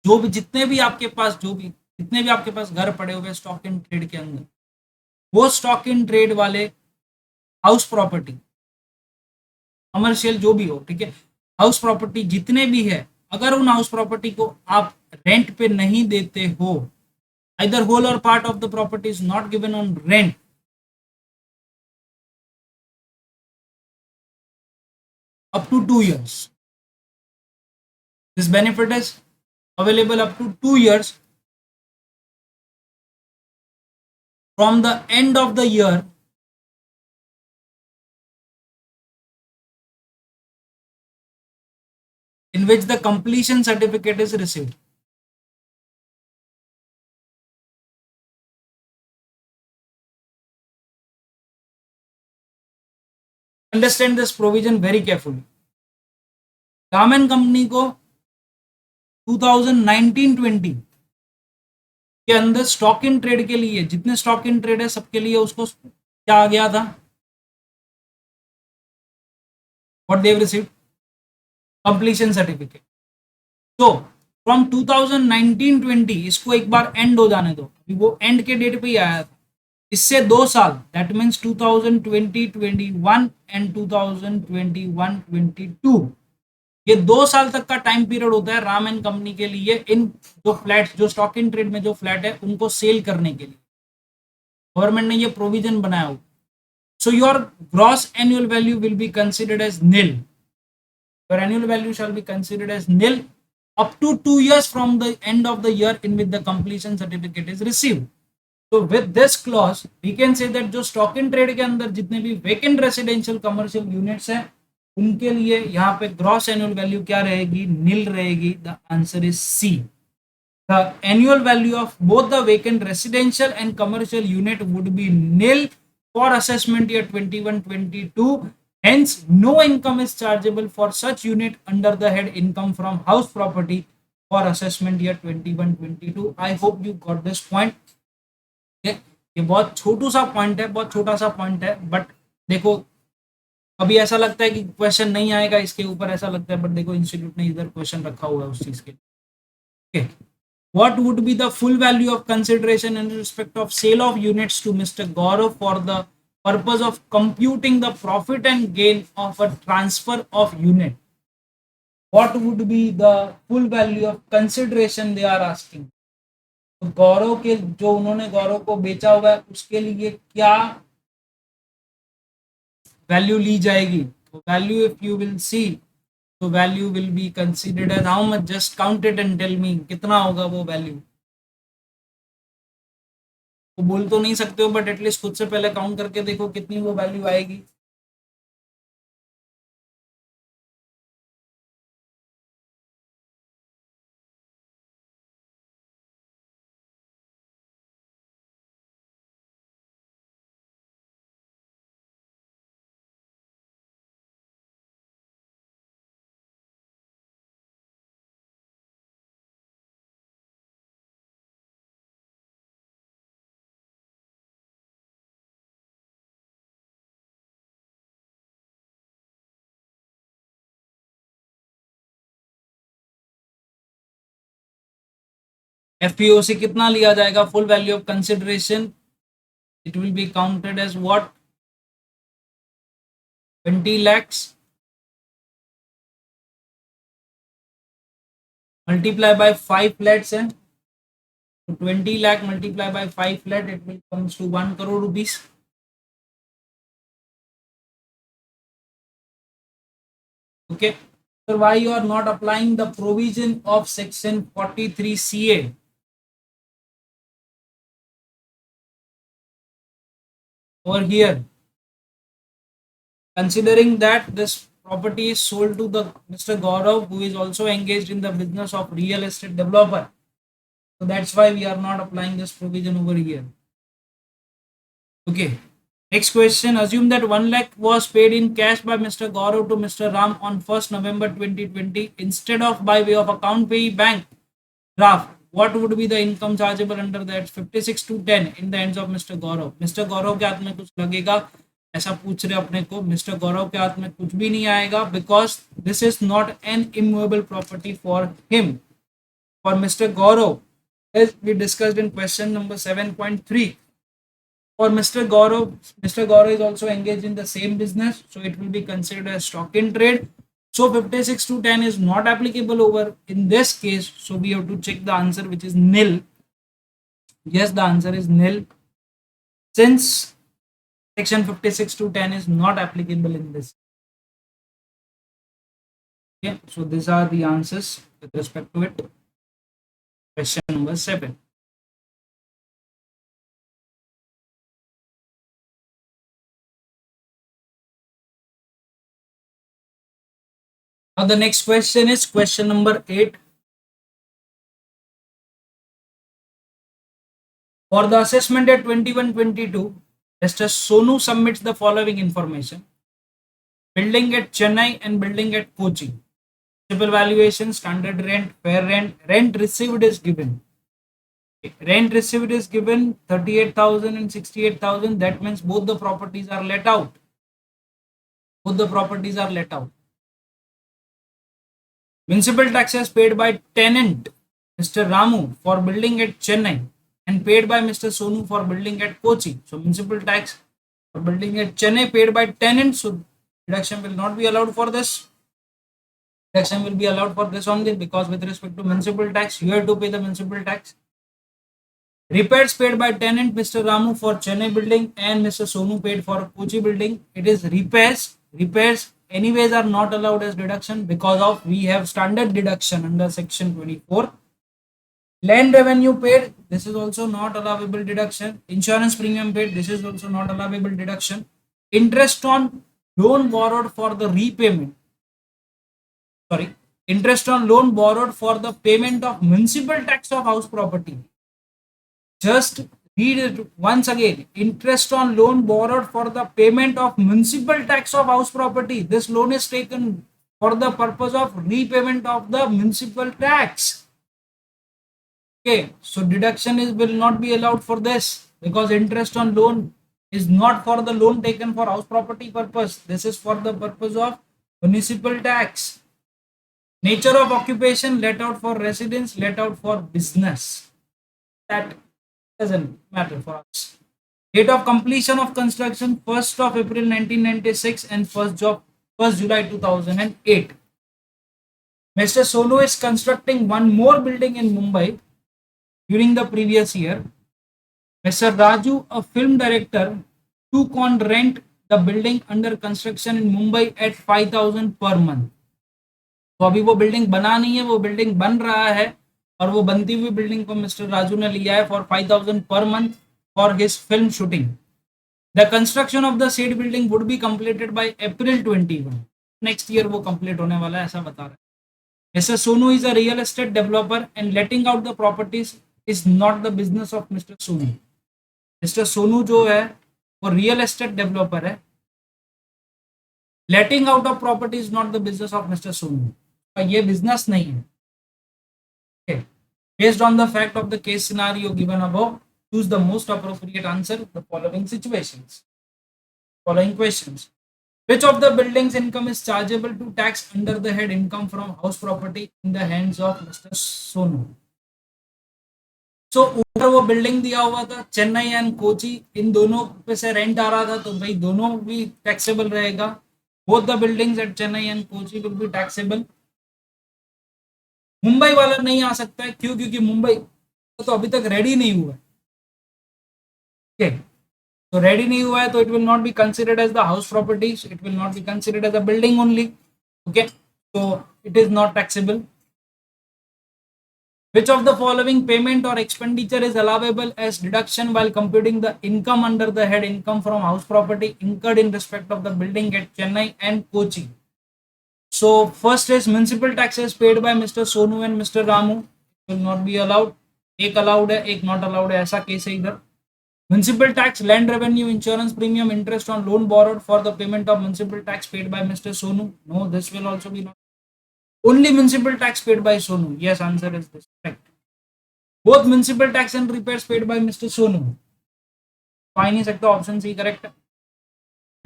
जो भी जितने भी आपके पास घर पड़े हुए स्टॉक इन ट्रेड के अंदर, वो स्टॉक इन ट्रेड वाले हाउस प्रॉपर्टी, कमर्शियल जो भी हो, ठीक है, हाउस प्रॉपर्टी जितने भी है, अगर उन हाउस प्रॉपर्टी को आप रेंट पे नहीं देते हो, either whole or part of the property is not given on rent, up to 2 years, this benefit is available up to 2 years from the end of the year in which the completion certificate is received. Understand this provision very carefully. Raman company को 2019-20 के अंदर stock in trade के लिए, जितने stock in trade है सबके लिए उसको क्या आ गया था, what they have received, completion certificate. तो फ्रॉम 2019-20 इसको एक बार एंड हो जाने दो, अभी वो एंड के डेट पे ही आया था, इससे 2 साल, दैट मीन्स 2020-21 एंड 2021-22, ये 2 साल तक का टाइम पीरियड होता है राम एंड कंपनी के लिए इन जो फ्लैट, जो स्टॉक इन ट्रेड में जो फ्लैट है उनको सेल करने के लिए गवर्नमेंट ने ये प्रोविजन बनाया हो. So your gross annual value will be considered as nil, your annual value shall be considered as nil up to 2 years from the end of the year in which the completion certificate is received. So with this clause we can say that जो stock in trade के अंदर जितने भी vacant residential commercial units हैं उनके लिए यहाँ पे gross annual value क्या रहेगी, nil रहेगी. The answer is C. The annual value of both the vacant residential and commercial unit would be nil for assessment year 21-22. Hence, no income is chargeable for such unit under the head income from house property for assessment year 21-22. I hope you got this point. ये बहुत छोटू सा point है, बहुत छोटा सा point है, but देखो अभी ऐसा लगता है कि क्वेश्चन नहीं आएगा इसके ऊपर, ऐसा लगता है, बट देखो इंस्टीट्यूट ने इधर क्वेश्चन रखा हुआ है उस चीज के लिए. What would be the full value of consideration in respect of sale of units to Mr. Gaurav for the purpose of computing the profit and gain of a transfer of unit? What would be the full value of consideration they are asking? तो गौरव के जो उन्होंने गौरव को बेचा हुआ है उसके लिए क्या वैल्यू ली जाएगी? तो value if you will see, तो value will be considered as how much, just count it and tell me कितना होगा वो वैल्यू. तो बोल तो नहीं सकते हो बट एटलीस्ट खुद से पहले काउंट करके देखो कितनी वो वैल्यू आएगी. एफपीओसी कितना लिया जाएगा? Full value of consideration it will be counted as what, 20 lakhs multiply by 5 flats है, so 20 lakh multiply by 5 flat, it will comes to 1 crore rupees. Okay, so why you are not applying the provision of section 43 CA? Over here, considering that this property is sold to the Mr. Gaurav, who is also engaged in the business of real estate developer, so that's why we are not applying this provision over here. Okay, next question. Assume that 1 lakh was paid in cash by Mr. Gaurav to Mr. Ram on 1st November 2020 instead of by way of account pay bank draft what would be the income chargeable under that? 56 to 10 in the hands of Mr. Gaurav. Mr. Gaurav के हाथ में कुछ लगेगा ऐसा पूछ रहे अपने को? Mr. Gaurav के हाथ में कुछ भी नहीं आएगा, because this is not an immovable property for him. For Mr. Gaurav, as we discussed in question number 7.3, for Mr. Gaurav is also engaged in the same business, so it will be considered as stock in trade. So 56 to 10 is not applicable over in this case. So we have to check the answer, which is nil. Yes, the answer is nil, since section 56 to 10 is not applicable in this. Okay, so these are the answers with respect to it. Question number 7. Now the next question is question number 8. For the assessment at 21-22, Mr. Sonu submits the following information: building at Chennai and building at Kochi. Principal valuation, standard rent, fair rent, rent received is given. Rent received is given 38,000 and 68,000. That means both the properties are let out. Both the properties are let out. Municipal taxes paid by tenant Mr. Ramu for building at Chennai and paid by Mr. Sonu for building at Kochi. So municipal tax for building at Chennai paid by tenant. So deduction will not be allowed for this. Deduction will be allowed for this only, because with respect to municipal tax, you have to pay the municipal tax. Repairs paid by tenant Mr. Ramu for Chennai building and Mr. Sonu paid for Kochi building. It is repairs. Repairs anyways are not allowed as deduction, because of we have standard deduction under section 24. Land revenue paid, this is also not allowable deduction. Insurance premium paid, this is also not allowable deduction. Interest on loan borrowed for the repayment, interest on loan borrowed for the payment of municipal tax of house property. Just read it once again. Interest on loan borrowed for the payment of municipal tax of house property. This loan is taken for the purpose of repayment of the municipal tax. Okay, so deduction will not be allowed for this, because interest on loan is not for the loan taken for house property purpose. This is for the purpose of municipal tax. Nature of occupation, let out for residence, let out for business. That doesn't matter for us. Date of completion of construction 1st of April 1996 and 1st July 2008. Mr. Sonu is constructing one more building in Mumbai during the previous year. Mr. Raju, a film director, took on rent the building under construction in Mumbai at 5,000 per month. तो अभी वो building बना नहीं है, वो building बन रहा है, और वो बनती हुई बिल्डिंग को मिस्टर राजू ने लिया है for 5,000 per month for his film shooting. The construction of the said building would be completed by April 21. Next year वो कंप्लीट होने वाला है, ऐसा बता रहा है. Mister Sonu is a real estate developer and letting out the properties is not the business of mister Sonu. Mister Sonu जो है वो रियल एस्टेट डेवलपर है. लेटिंग out of property is not the business of mister Sonu. ये बिजनेस नहीं है. Based on the fact of the case scenario given above, choose the most appropriate answer the following situations. Following questions: which of the buildings income is chargeable to tax under the head income from house property in the hands of Mr. Sonu? So ऊपर वो building दिया हुआ था Chennai and Kochi, इन दोनों पे से rent आ रहा था, तो भाई दोनों भी टैक्सेबल रहेगा. Both the buildings eight Chennai and Kochi will be taxable. Mumbai वाला नहीं आ सकता है, क्यों? क्योंकि मुंबई तो अभी तक रेडी नहीं हुआ है. तो रेडी नहीं हुआ है, तो it will not be considered as the house properties, it will not be considered as a building only. Okay, so it is not taxable. Which of the following payment or expenditure is allowable as deduction while computing the income under the head income from house property incurred in respect of the building at Chennai and Kochi? So first is municipal taxes paid by Mr. Sonu and Mr. Ramu. It will not be allowed. एक allowed है, एक not allowed है, ऐसा case है इधर. Municipal tax, land revenue, insurance premium, interest on loan borrowed for the payment of municipal tax paid by Mr. Sonu. No, this will also be not. Only municipal tax paid by Sonu. Yes, answer is this. Correct. both municipal tax and repairs paid by Mr. Sonu. तो आ ही नहीं सकता, option C correct.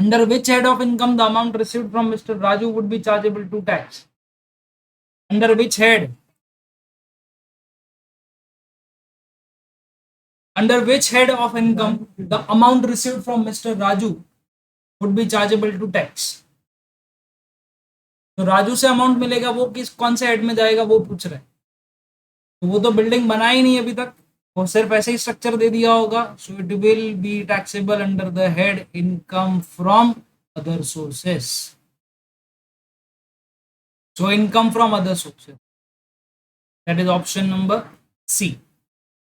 Under which head of income the amount received from Mr. Raju would be chargeable to tax? Under which head? Under which head of income the amount received from Mr. Raju would be chargeable to tax? तो राजू से amount मिलेगा वो किस कौन से head में जाएगा वो पूछ रहे हैं. तो वो तो बिल्डिंग बना ही नहीं अभी तक, वो सिर्फ ऐसे ही स्ट्रक्चर दे दिया होगा. सो it will be taxable under the head income from other sources. So income from other sources. That is option number C.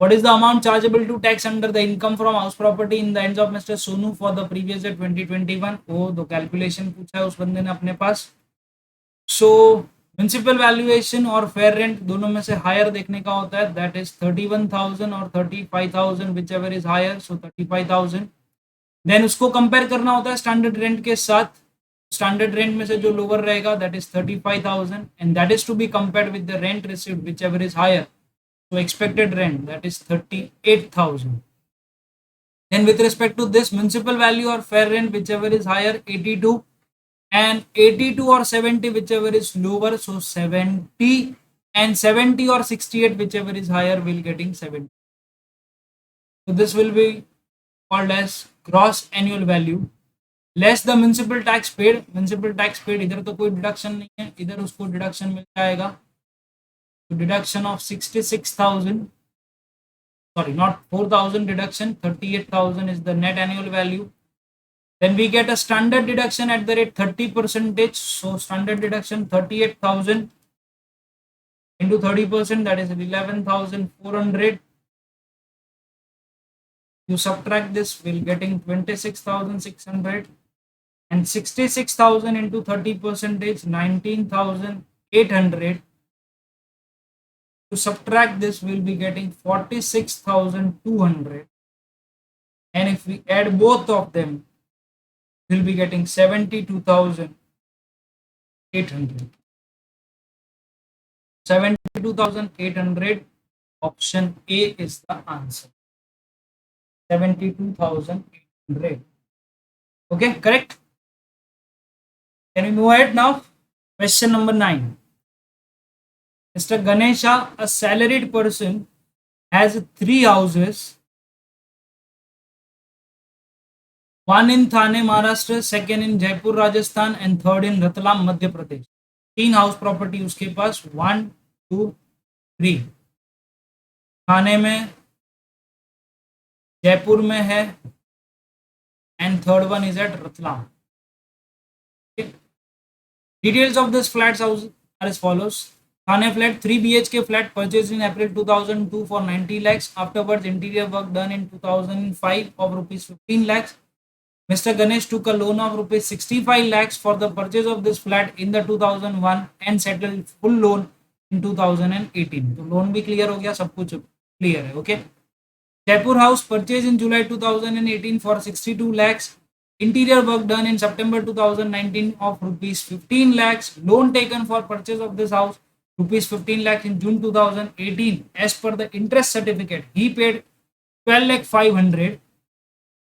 What is the amount chargeable to tax under the income from house property in the hands of Mr. Sonu for the previous year 2021? Oh, तो calculation पूछा है उस बंदे ने अपने पास. So municipal valuation और fair rent दोनों में से हायर देखने का होता है. दैट इज 31,000 और 35,000, whichever is higher. So 35,000. Then उसको कंपेयर करना होता है स्टैंडर्ड रेंट के साथ. स्टैंडर्ड रेंट में से जो लोअर रहेगा that is 35,000 and that is to be compared with the rent received whichever is higher. So expected rent that is 38,000. Then with respect to this municipal value or fair rent whichever is higher 82 and 82 or 70 whichever is lower. So 70 and 70 or 68 whichever is higher will getting 70. So this will be called as gross annual value less the municipal tax paid. Municipal tax paid इधर तो कोई deduction नहीं है, इधर उसको deduction मिल जाएगा. So deduction of 66,000, sorry not 4,000 deduction, 38,000 is the net annual value. Then we get a standard deduction at the rate 30%. So standard deduction 38,000 into 30%, that is 11,400. You subtract this, we'll getting 26,600 and 66,000 into 30%, 19,800. To subtract this, we'll be getting 46,200, and if we add both of them, we'll be getting 72,800. 72,800. Option A is the answer. 72,800. Okay, correct. Can we move ahead now? Question number 9. Mr. Ganesha, a salaried person, has 3 houses. One in Thane, Maharashtra, second in Jaipur, Rajasthan, and third in Ratlam, Madhya Pradesh. 3 house property उसके पास, 1, 2, 3. थाने में, जयपुर में है, and third one is at Ratlam. Okay. Details of this flat's house are as follows. Thane flat, 3 BHK flat purchased in April 2002 for 90 lakhs. Afterwards, interior work done in 2005 of rupees 15 lakhs. Mr. Ganesh took a loan of rupees 65 lakhs for the purchase of this flat in the 2001 and settled full loan in 2018. तो loan भी clear हो गया, सब कुछ clear है. Okay. Jaipur house purchased in July 2018 for 62 lakhs. Interior work done in September 2019 of rupees 15 lakhs. Loan taken for purchase of this house rupees 15 lakhs in June 2018. As per the interest certificate, he paid 12 lakh 500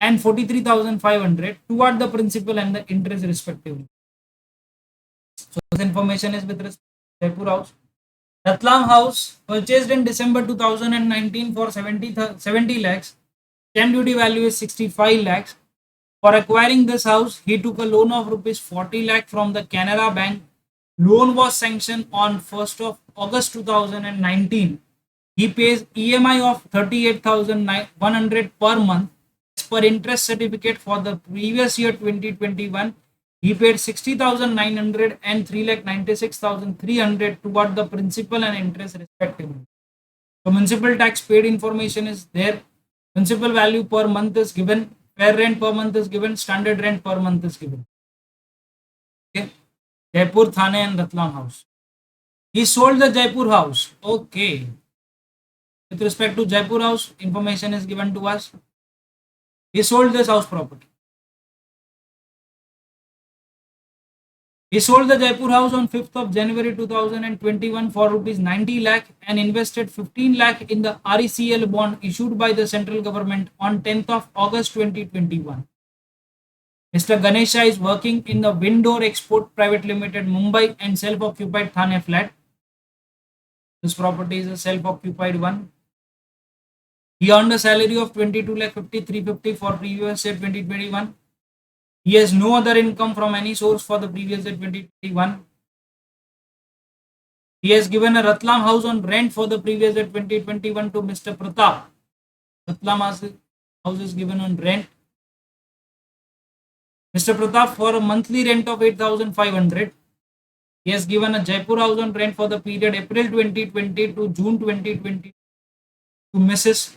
and 43,500 toward the principal and the interest respectively. So this information is with respect to Jaipur house. Ratlam house purchased in December 2019 for 70 lakhs. Stamp duty value is 65 lakhs. For acquiring this house, he took a loan of rupees 40 lakh from the Canara Bank. Loan was sanctioned on 1st of August 2019. He pays EMI of 38,100 per month. As per interest certificate for the previous year 2021, he paid 60,900 and 3,96,300 toward the principal and interest respectively. So municipal tax paid information is there. Municipal value per month is given. Fair rent per month is given. Standard rent per month is given. Okay. Jaipur, Thane and Ratlam house. He sold the Jaipur house. Okay. With respect to Jaipur house, information is given to us. He sold this house property. He sold the Jaipur house on 5th of January 2021 for rupees 90 lakh and invested 15 lakh in the RECL bond issued by the central government on 10th of August 2021. Mr. Ganesha is working in the Windor Export Private Limited, Mumbai and self-occupied Thane flat. This property is a self-occupied one. He earned a salary of 22 lakh 5350 for previous year 2021. He has no other income from any source for the previous year 2021. He has given a Ratlam house on rent for the previous year 2021 to Mr. Pratap. Ratlam house is given on rent. Mr. Pratap for a monthly rent of 8,500. He has given a Jaipur house on rent for the period April 2020 to June 2020 to Mrs.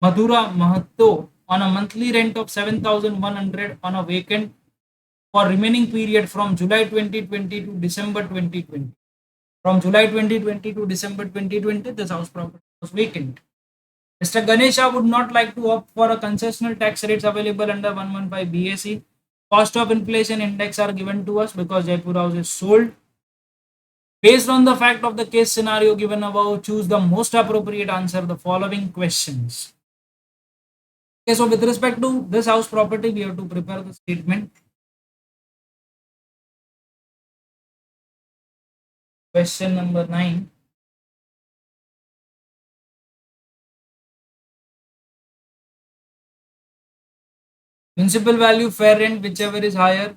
Madhura Mahatto on a monthly rent of 7,100 on a vacant for remaining period from July 2020 to December 2020. From July 2020 to December 2020, this house property was vacant. Mr. Ganesha would not like to opt for a concessional tax rates available under 115 BAC. Cost of inflation index are given to us because Jaipur house is sold. Based on the fact of the case scenario given above, choose the most appropriate answer the following questions. Okay, so with respect to this house property, we have to prepare the statement. Question number 9. Municipal value fair rent, whichever is higher,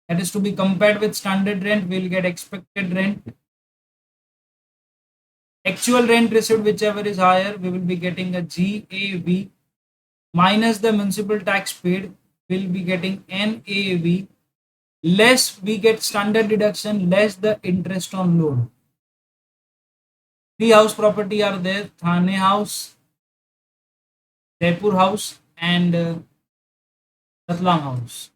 that is to be compared with standard rent, we will get expected rent. Actual rent received, whichever is higher, we will be getting a GAV minus the municipal tax paid, we will be getting NAV, less we get standard deduction, less the interest on loan. Three house property are there: Thane house, Jaipur house, and Ratlam house.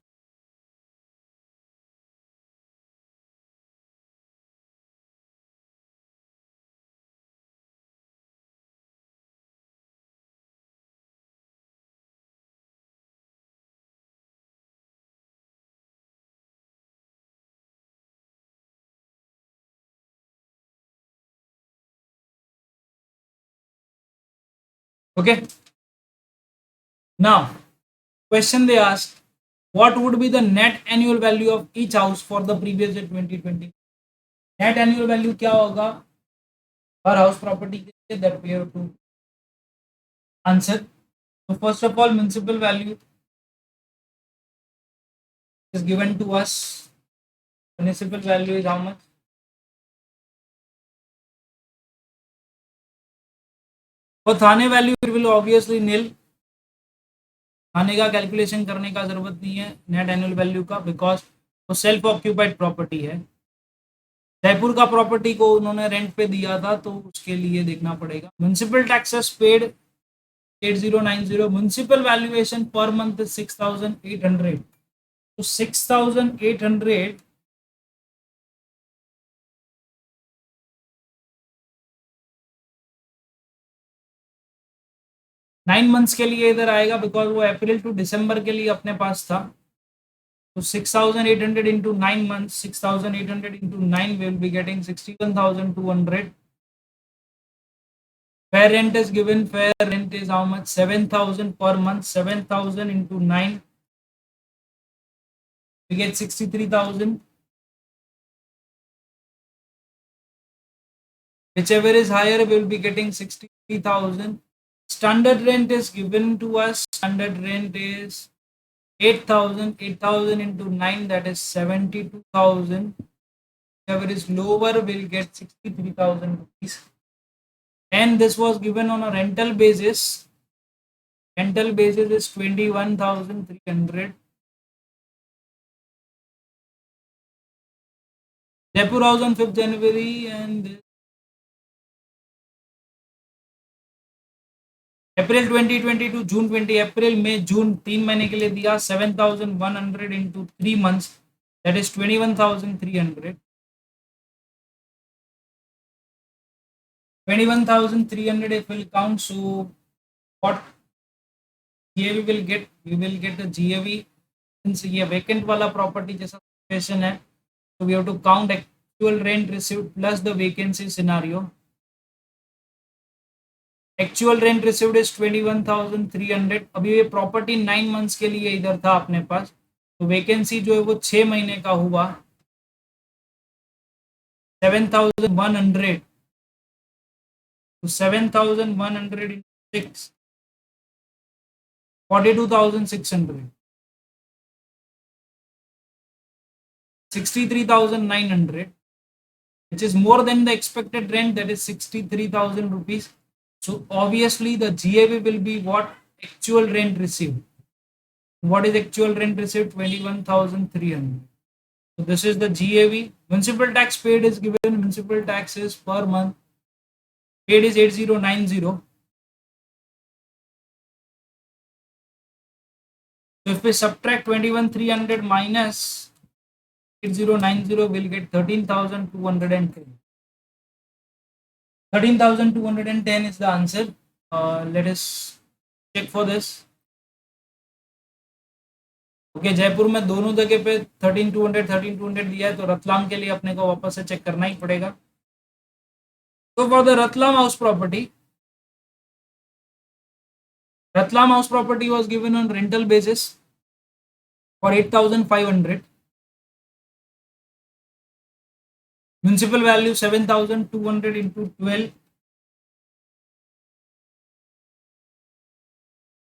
Okay. Now, question they asked, what would be the net annual value of each house for the previous year 2020? Net annual value क्या होगा per house property के लिए, that we have to answer. So first of all, municipal value is given to us. Municipal value is how much? For Thane value it will obviously nil. थाने का calculation करने का जरूरत नहीं है net annual value का, because वो self occupied property है. जयपुर का प्रॉपर्टी को उन्होंने रेंट पे दिया था तो उसके लिए देखना पड़ेगा. Municipal taxes paid 8090. Municipal valuation per month 6800. तो 6800 9 मंथ्स के लिए इधर आएगा, बिकॉज वो अप्रैल टू दिसंबर के लिए अपने पास था. तो 6800 into 9 months, 6800 into 9, we will be getting 61,200. Fair rent is given. Fair rent is how much? 7,000 per month. 7,000 into 9, we get 63,000. Whichever is higher, we will be getting 63,000. Standard rent is given to us. Standard rent is 8,000. 8,000 into 9, that is 72,000. Whichever is lower will get 63,000 rupees. And this was given on a rental basis. Rental basis is 21,300. Jaipur house on 5th January and April 2020 to June 20. April, May, June 3 महीने के लिए दिया. 7,100 into 3 months, that is 21,300. 21,300 if we'll count. So what GAV will get? We will get the GAV since ये vacant वाला property जैसा situation है. So we have to count actual rent received plus the vacancy scenario. Actual rent received is 21,300. अभी ये property 9 months के लिए इधर था अपने पास, तो वैकेंसी जो है वो 6 महीने का हुआ 7,100. तो 7,100 into 6, 42,600, 63,900, which is more than the expected rent, that is 63,000 rupees. So obviously the GAV will be what? Actual rent received. What is actual rent received? 21,300. So this is the GAV. Municipal tax paid is given. Municipal taxes per month paid is 8090. So if we subtract 21,300 minus 8090, we'll get 13,210. 13,210 is the answer. Let us check for this. Okay, Jaipur में दोनों जगह पे 13,200 दिया है, तो रतलाम के लिए अपने को वापस से चेक करना ही पड़ेगा. तो for the Ratlam house property was given on rental basis for 8,500. Municipal value 7,200 into 12.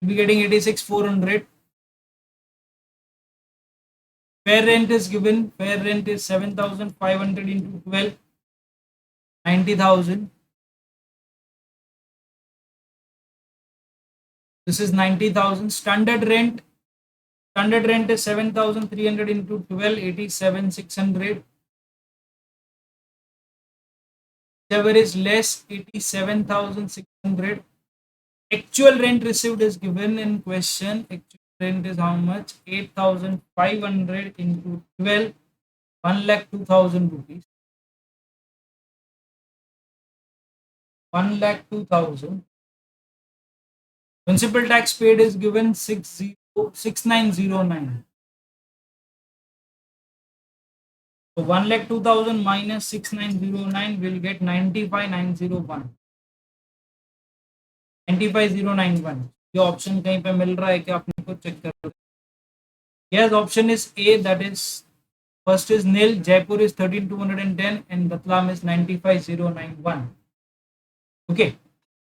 We'll be getting 86,400. Fair rent is given. Fair rent is 7,500 into 12. 90,000. This is 90,000. Standard rent is 7,300 into 12. 87,600. Whichever is less, 87,600. Actual rent received is given in question. Actual rent is how much? 8,500 into 12. 1,02,000 rupees. 1,02,000. Municipal tax paid is given 6909. So 1,02,000 minus 6909 will get 95,901. 95,091. ये option कहीं पे मिल रहा है क्या? अपने को check कर. Yes, option is A, that is first is nil, Jaipur is 13,210 and Ratlam is 95,091. Okay.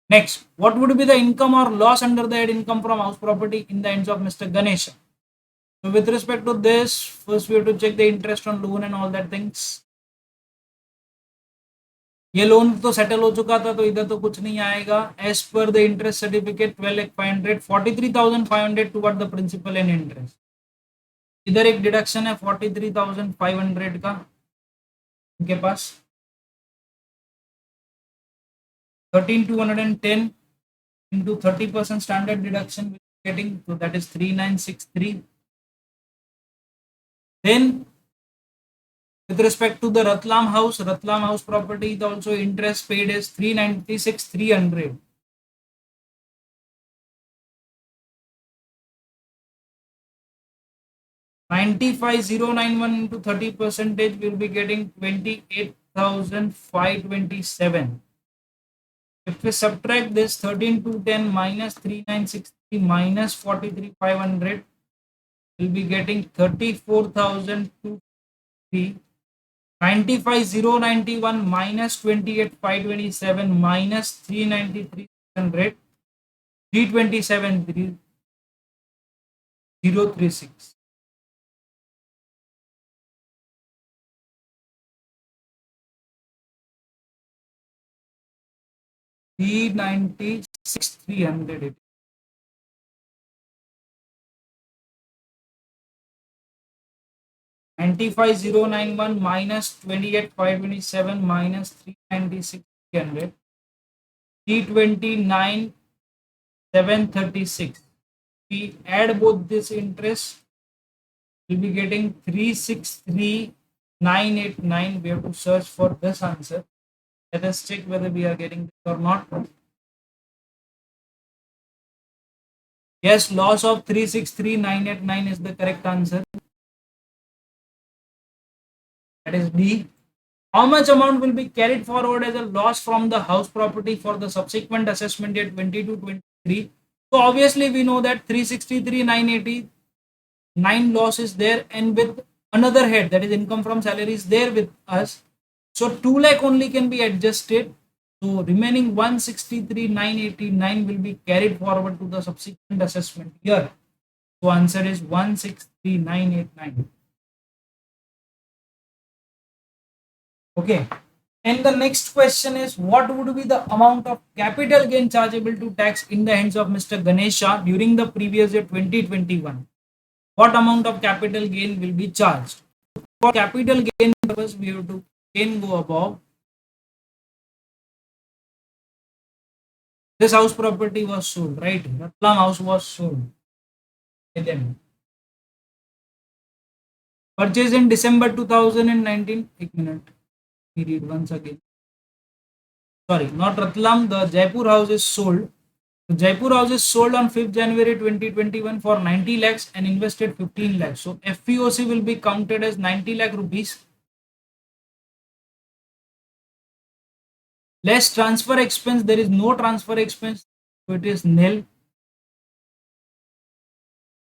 Next, what would be the income or loss under the head income from house property in the hands of Mr. Ganesh? So with respect to this, first we have to check the interest on loan and all that things. ये loan तो settle हो चुका था, तो इधर तो कुछ नहीं आएगा. As per the interest certificate 12,500, 43,500 toward the principal and interest. इधर एक डिडक्शन है 43,500 का उनके पास. 13,210 into 30% standard deduction getting, so that is 3,963. Then with respect to the Ratlam house property, the also interest paid is 396,300. $95,091 into 30% will be getting 28,527. If we subtract this, 13,210 minus 3,963 minus 43,500 will be getting 34,203. 95,091 minus 28,527 minus 393,600, 327,036. $396,300. $95,091 minus 28,527 minus 396,300, 329,736. We add both this interest, we'll be getting 363,989. We have to search for this answer. Let us check whether we are getting this or not. Yes, loss of 363,989 is the correct answer. That is D. How much amount will be carried forward as a loss from the house property for the subsequent assessment year 22-23? So obviously we know that 363,989 loss is there, and with another head, that is income from salary, is there with us. So 2 lakh only can be adjusted. So remaining 163,989 will be carried forward to the subsequent assessment year. So answer is 163,989. Okay. And the next question is, what would be the amount of capital gain chargeable to tax in the hands of Mr. Ganesha during the previous year 2021? What amount of capital gain will be charged? For capital gain purpose, we have to again go above. This house property was sold, right? Ratlam house was sold. Then purchased in December 2019. एक minute. We read once again. Sorry, not Ratlam. The Jaipur house is sold. The Jaipur house is sold on 5th January 2021 for 90 lakhs and invested 15 lakhs. So FPOC will be counted as 90 lakh rupees. Less transfer expense. There is no transfer expense. So it is nil.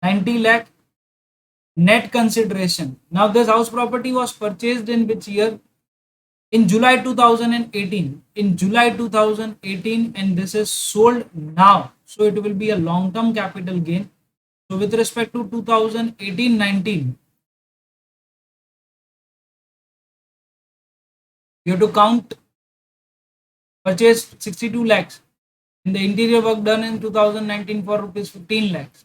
90 lakh net consideration. Now this house property was purchased in which year? In July 2018. In July 2018, and this is sold now. So it will be a long-term capital gain. So with respect to 2018-19, you have to count purchased 62 lakhs. In the interior work done in 2019 for rupees 15 lakhs.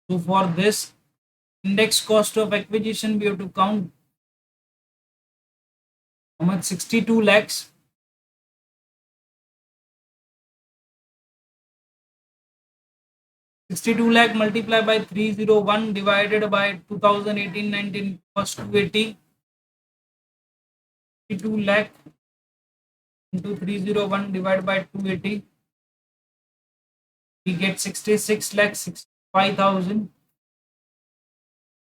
So for this index cost of acquisition, we have to count how much? 62 lakhs. 62 lakh multiplied by 301 divided by 2018-19 was 280. 62 lakh into 301 divided by 280. We get 66 lakh 65,000.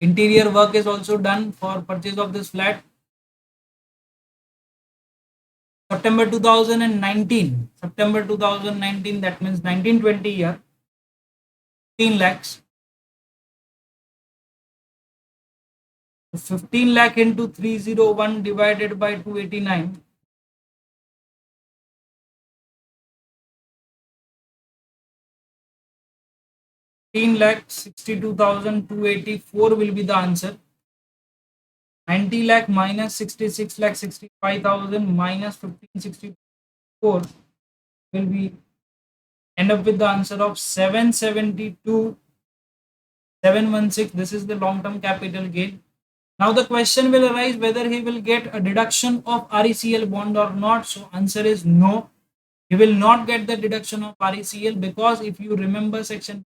Interior work is also done for purchase of this flat. September 2019. September 2019, that means 1920 year. 15 lakhs. 15 lakh into 301 divided by 289. 15,62,284 will be the answer. 90 lakh minus 66 lakh 65,000 minus 1564 will be end up with the answer of 772,716. This is the long-term capital gain. Now the question will arise whether he will get a deduction of RECL bond or not. So answer is no. He will not get the deduction of RECL, because if you remember section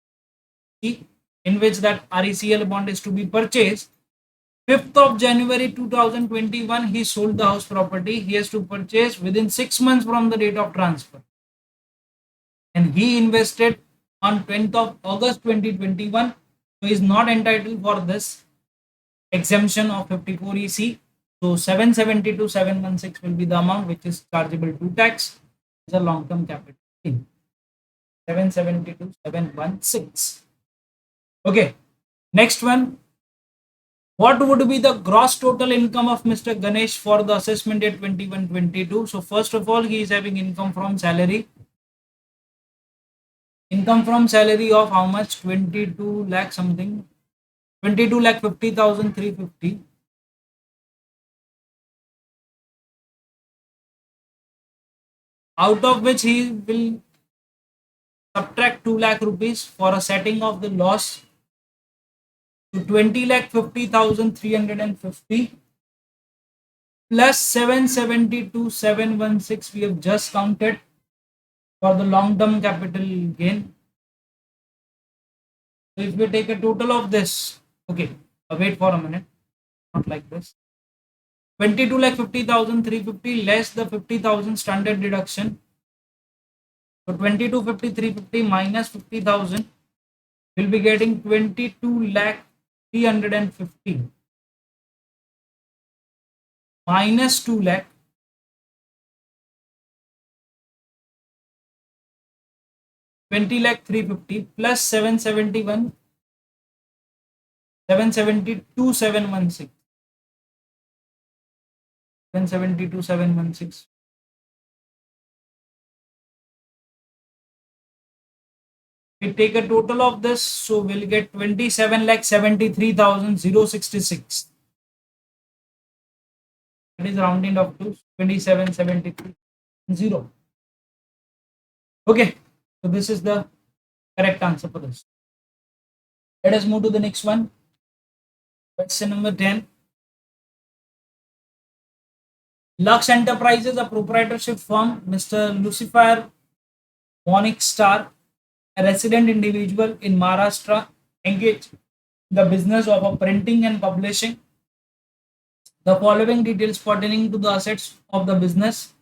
in which that RECL bond is to be purchased, 5th of January 2021, he sold the house property. He has to purchase within 6 months from the date of transfer. And he invested on 20th of August 2021. So he is not entitled for this exemption of 54EC. So 772,716 will be the amount which is chargeable to tax as a long-term capital gain. 772,716. Okay, next one. What would be the gross total income of Mr. Ganesh for the assessment year 21-22? So first of all, he is having income from salary. Income from salary of how much? 22 lakh something. 22 lakh 50,350. Out of which he will subtract 2 lakh rupees for a setting of the loss. So 20 lakh 50,350 plus 772,716 we have just counted for the long-term capital gain. So if we take a total of this, okay, wait for a minute, not like this. 22 lakh 50,350 less the 50,000 standard deduction. So 2250,350 minus 50,000 will be getting 22 lakh 350. minus 2 lakh, 20 lakh 350 plus 771, 772 716, 772 716. We take a total of this, so we'll get 27 lakh 73,066. That is rounding up to 2773 0. Okay, so this is the correct answer for this. Let us move to the next one. Question number 10. Lux Enterprises, a proprietorship firm, Mr. Lucifer Monic Star, a resident individual in Maharashtra, engaged in the business of printing and publishing. The following details pertaining to the assets of the business: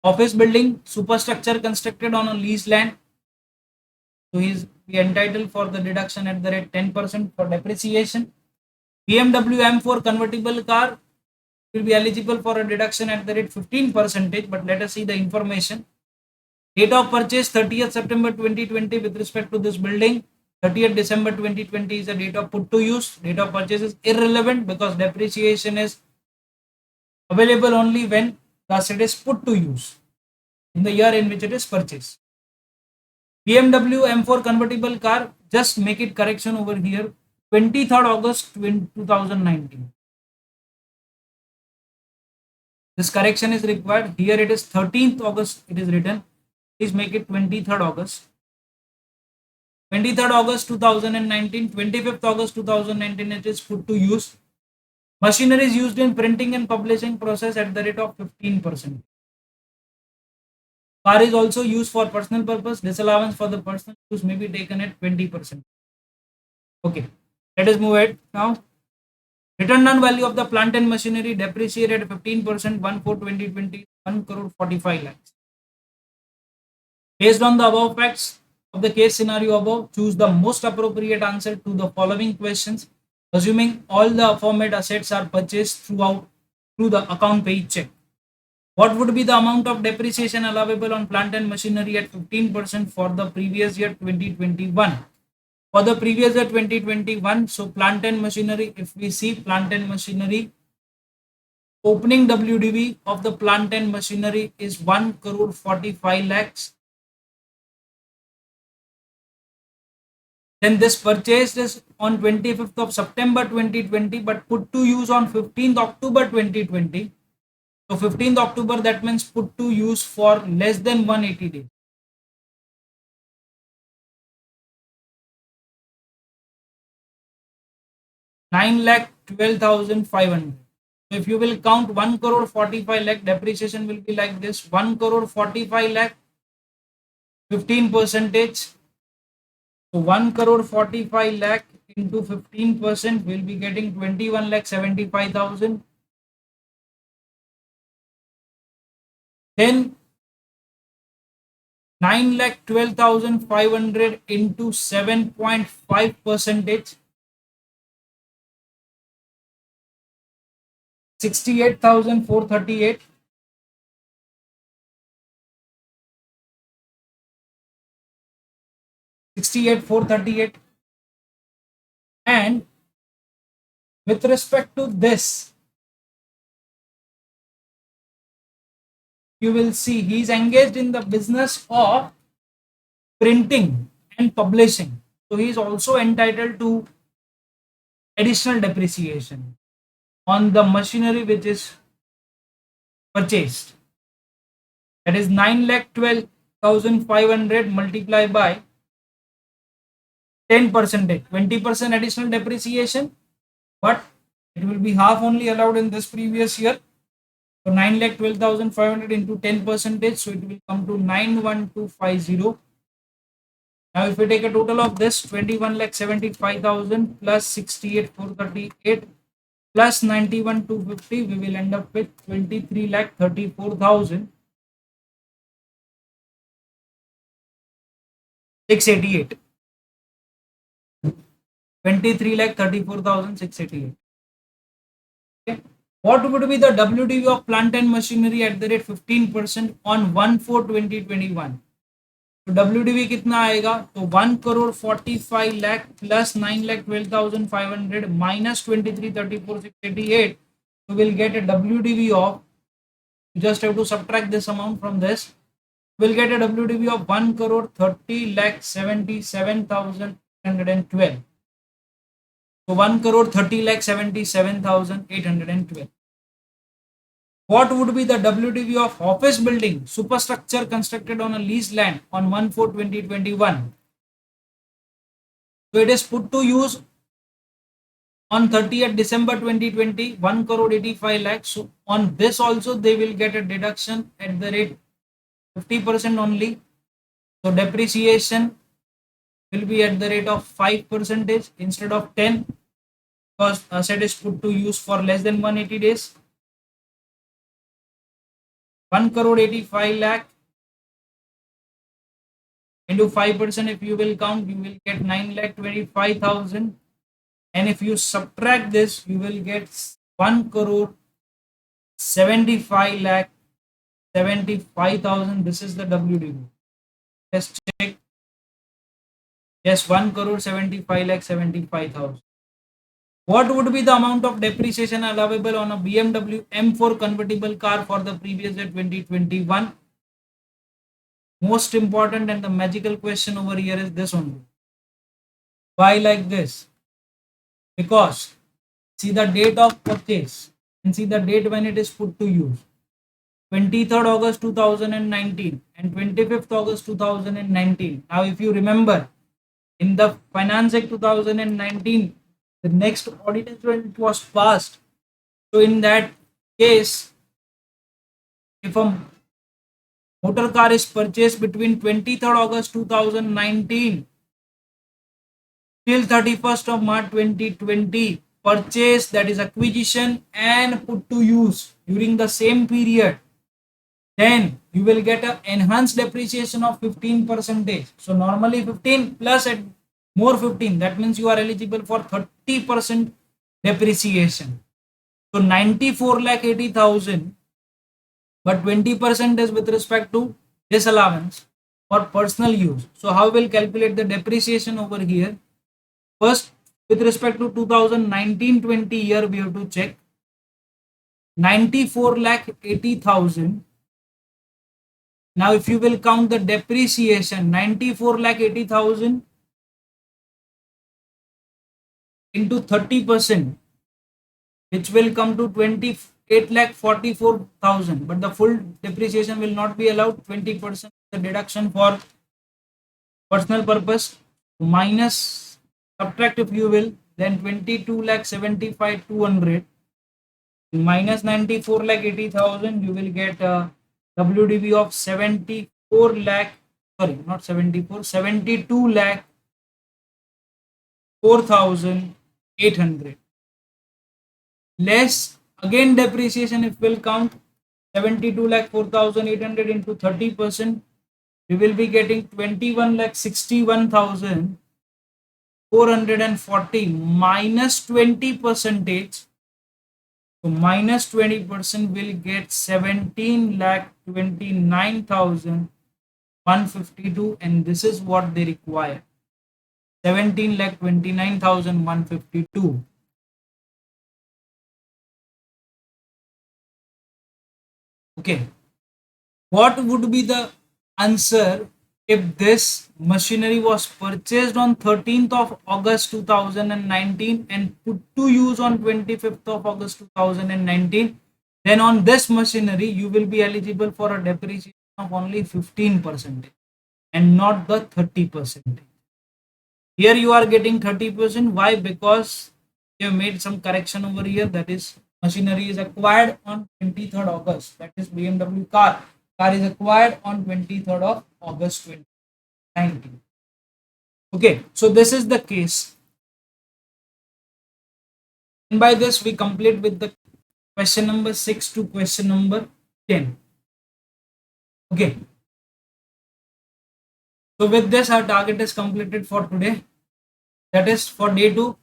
office building, superstructure constructed on a leased land. So he is entitled for the deduction at the rate 10% for depreciation. BMW M4 convertible car will be eligible for a deduction at the rate 15%. But let us see the information. Date of purchase 30th September 2020 with respect to this building. 30th December 2020 is the date of put to use. Date of purchase is irrelevant because depreciation is available only when the asset is put to use in the year in which it is purchased. BMW M4 convertible car, just make it correction over here, 23rd August 2019. This correction is required. Here it is 13th August, it is written. Please make it 23rd August. 23rd August 2019, 25th August 2019 it is put to use. Machinery is used in printing and publishing process at the rate of 15%. Car is also used for personal purpose. Disallowance for the personal use may be taken at 20%. Okay, let us move ahead now. Return on value of the plant and machinery depreciated at 15%, 1/4/2020, 1 crore 45 lakhs. Based on the above facts of the case scenario above, choose the most appropriate answer to the following questions, assuming all the aforementioned assets are purchased through the account page check. What would be the amount of depreciation allowable on plant and machinery at 15% for the previous year 2021? For the previous year 2021, so plant and machinery, if we see plant and machinery, opening WDV of the plant and machinery is 1 crore 45 lakhs. Then this purchase is on 25th of September 2020 but put to use on 15th October 2020. So 15th October, that means put to use for less than 180 days. Nine lakh 12,500. So if you will count 1 crore 45 lakh, depreciation will be like this: 1 crore 45 lakh, 15%. So 1 crore 45 lakh into 15% will be getting 21 lakh 75,000. Then 9 lakh 12,500 into 7.5%, 68,438. 68,438. And with respect to this, you will see he is engaged in the business of printing and publishing. So he is also entitled to additional depreciation on the machinery which is purchased. That is 9 lakh 12,500 multiplied by 10%, 20% additional depreciation, but it will be half only allowed in this previous year. So 9 lakh 12,500 into 10%, so it will come to 91250. Now if we take a total of this, 21 lakh 75,000 plus 68,438 plus 91,250, we will end up with 23 lakh 34,688. 23 lakh 34,688. Okay. What would be the WDV of plant and machinery at the rate 15% on 1/4/2021? तो WDV कितना आएगा? तो 1,45,00,000 plus 9,12,500 minus 23,34,688. So we'll get a WDV of, you just have to subtract this amount from this. We'll get a WDV of 1,30,77,812. So 1,30,77,812. What would be the WDV of office building superstructure constructed on a leased land on 1/4/2021? So it is put to use on 30th December 2020, 1,85,00,000. So on this also they will get a deduction at the rate 50% only. So depreciation will be at the rate of 5% instead of 10, because asset is put to use for less than 180 days. 1,85,00,000 into 5%, if you will count, you will get 9,25,000. And if you subtract this, you will get 1,75,75,000. This is the WDV. Let's check. Yes, 1,75,75,000. What would be the amount of depreciation allowable on a BMW M4 convertible car for the previous year 2021? Most important and the magical question over here is this only. Why like this? Because see the date of purchase and see the date when it is put to use. 23rd August 2019 and 25th August 2019. Now if you remember, in the Finance Act 2019, the next ordinance when it was passed, so in that case, if a motor car is purchased between 23rd August 2019 till 31st of March 2020, purchase, that is acquisition, and put to use during the same period, then you will get an enhanced depreciation of 15%. So normally 15 plus at more 15, that means you are eligible for 30% depreciation. So 94,80,000, but 20% is with respect to disallowance for personal use. So how will calculate the depreciation over here? First, with respect to 2019-20 year, we have to check 94,80,000. Now, if you will count the depreciation, 94,80,000 into 30%, which will come to 28,44,000. But the full depreciation will not be allowed. 20% the deduction for personal purpose, minus, subtract if you will, then 22,75,200 minus 94,80,000, you will get a WDV of 74 lakh, sorry, not 74, 72 lakh 4,800. Less again depreciation, if we'll count 72 lakh 4,800 into 30%, we will be getting 21 lakh 61,440 minus 20%. So minus 20% will get 17,29,152, and this is what they require. 17,29,152. Okay. What would be the answer if this machinery was purchased on 13th of August 2019 and put to use on 25th of August 2019? Then on this machinery, you will be eligible for a depreciation of only 15% and not the 30%. Here you are getting 30%. Why? Because you have made some correction over here. That is, machinery is acquired on 23rd August. That is BMW car. Car is acquired on 23rd of August 2019. Okay, so this is the case. And by this we complete with the question number 6 to question number 10. Okay. So with this our target is completed for today. That is for day 2.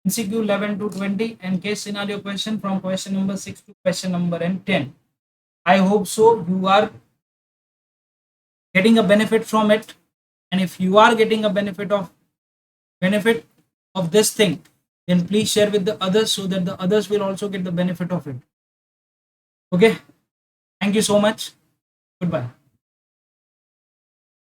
MCQ 11 to 20, and case scenario question from question number 6 to question number 10. I hope so you are getting a benefit from it, and if you are getting a benefit of this thing, then please share with the others so that the others will also get the benefit of it. Okay, thank you so much. Goodbye.